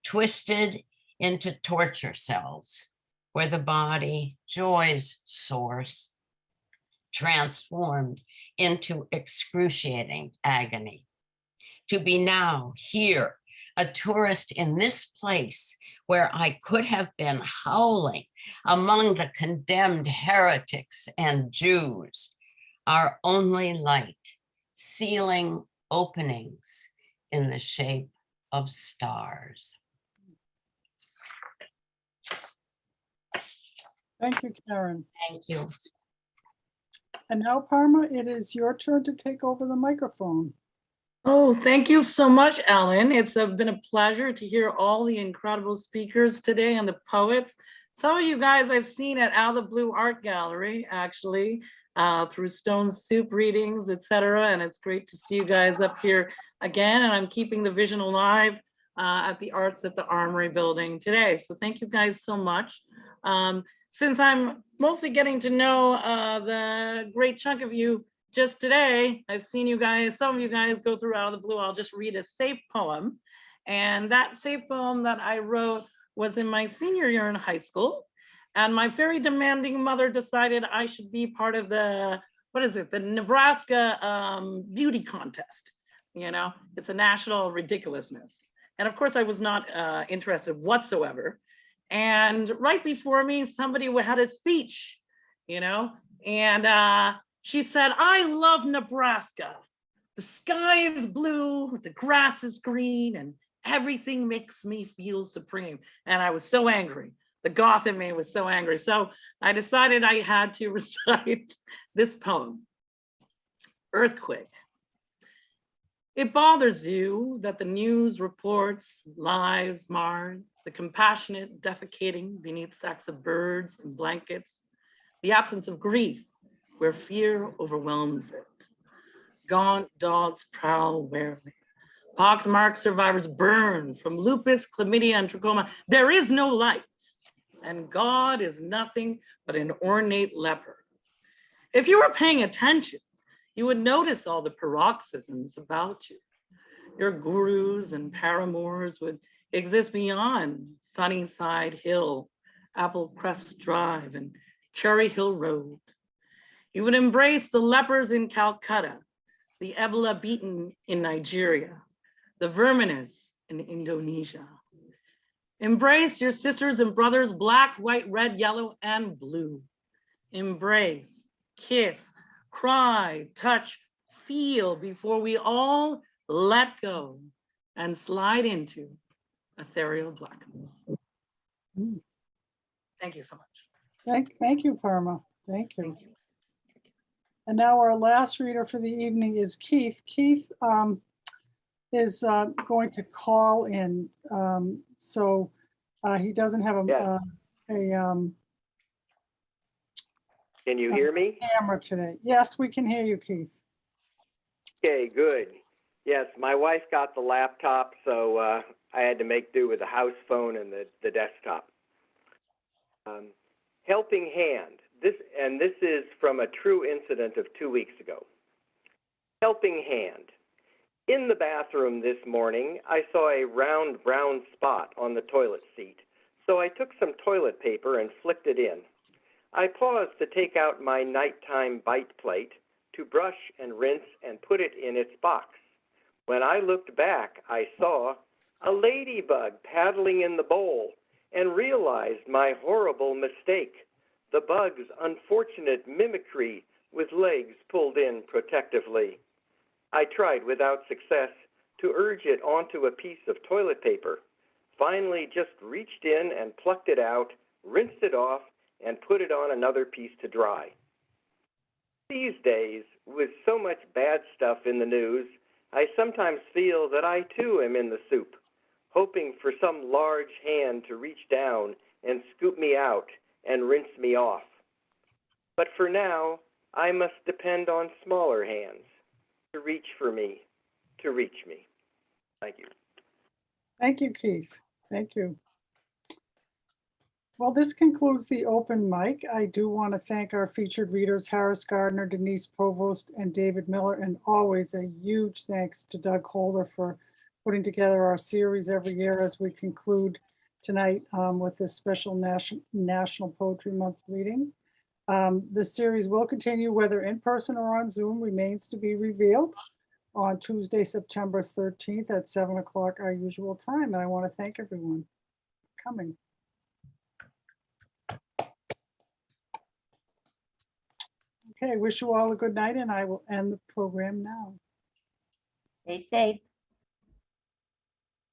twisted into torture cells, where the body, joy's source, transformed into excruciating agony. To be now here, a tourist in this place where I could have been howling among the condemned heretics and Jews, our only light, sealing openings in the shape of stars. Thank you, Karen. Thank you. And now, Parma, it is your turn to take over the microphone. Oh, thank you so much, Ellen. It's been a pleasure to hear all the incredible speakers today and the poets. Some of you guys I've seen at Out of the Blue Art Gallery, actually, through Stone Soup readings, etc. And it's great to see you guys up here again. And I'm keeping the vision alive at the Arts at the Armory building today. So thank you guys so much. Since I'm mostly getting to know the great chunk of you just today, I've seen you guys, some of you guys go through Out of the Blue. I'll just read a safe poem. And that safe poem that I wrote was in my senior year in high school. And my very demanding mother decided I should be part of the, the Nebraska beauty contest. You know, it's a national ridiculousness. And of course I was not interested whatsoever. And right before me, somebody had a speech, you know, and she said, I love Nebraska. The sky is blue, the grass is green, and everything makes me feel supreme. And I was so angry. The goth in me was so angry. So I decided I had to recite this poem, Earthquake. It bothers you that the news reports lives marred, the compassionate defecating beneath sacks of birds and blankets, the absence of grief where fear overwhelms it. Gaunt dogs prowl warily. Pockmarked survivors burn from lupus, chlamydia, and trachoma. There is no light, and God is nothing but an ornate leper. If you were paying attention, you would notice all the paroxysms about you. Your gurus and paramours would exist beyond Sunnyside Hill, Apple Crest Drive, and Cherry Hill Road. You would embrace the lepers in Calcutta, the Ebola beaten in Nigeria, the verminous in Indonesia. Embrace your sisters and brothers, black, white, red, yellow, and blue. Embrace, kiss, cry, touch, feel before we all let go and slide into ethereal blackness. Thank you so much. Thank you, Parma. Thank you. Thank you. And now our last reader for the evening is Keith. Keith is going to call in. So he doesn't have Can you hear me? Camera today. Yes, we can hear you, Keith. Okay, good. Yes, my wife got the laptop, so I had to make do with the house phone and the desktop. Helping Hand. This is from a true incident of 2 weeks ago. Helping Hand. In the bathroom this morning, I saw a round brown spot on the toilet seat, so I took some toilet paper and flicked it in. I paused to take out my nighttime bite plate to brush and rinse and put it in its box. When I looked back, I saw a ladybug paddling in the bowl and realized my horrible mistake, the bug's unfortunate mimicry with legs pulled in protectively. I tried without success to urge it onto a piece of toilet paper, finally just reached in and plucked it out, rinsed it off, and put it on another piece to dry. These days, with so much bad stuff in the news, I sometimes feel that I too am in the soup, hoping for some large hand to reach down and scoop me out and rinse me off. But for now, I must depend on smaller hands to reach for me, to reach me. Thank you. Thank you, Keith. Thank you. Well, this concludes the open mic. I do want to thank our featured readers, Harris Gardner, Denise Provost, and David Miller, and always a huge thanks to Doug Holder for putting together our series every year as we conclude tonight with this special National Poetry Month reading. This series will continue whether in person or on Zoom, remains to be revealed, on Tuesday, September 13th at 7 o'clock, our usual time. And I want to thank everyone for coming. Okay, wish you all a good night, and I will end the program now. Stay safe.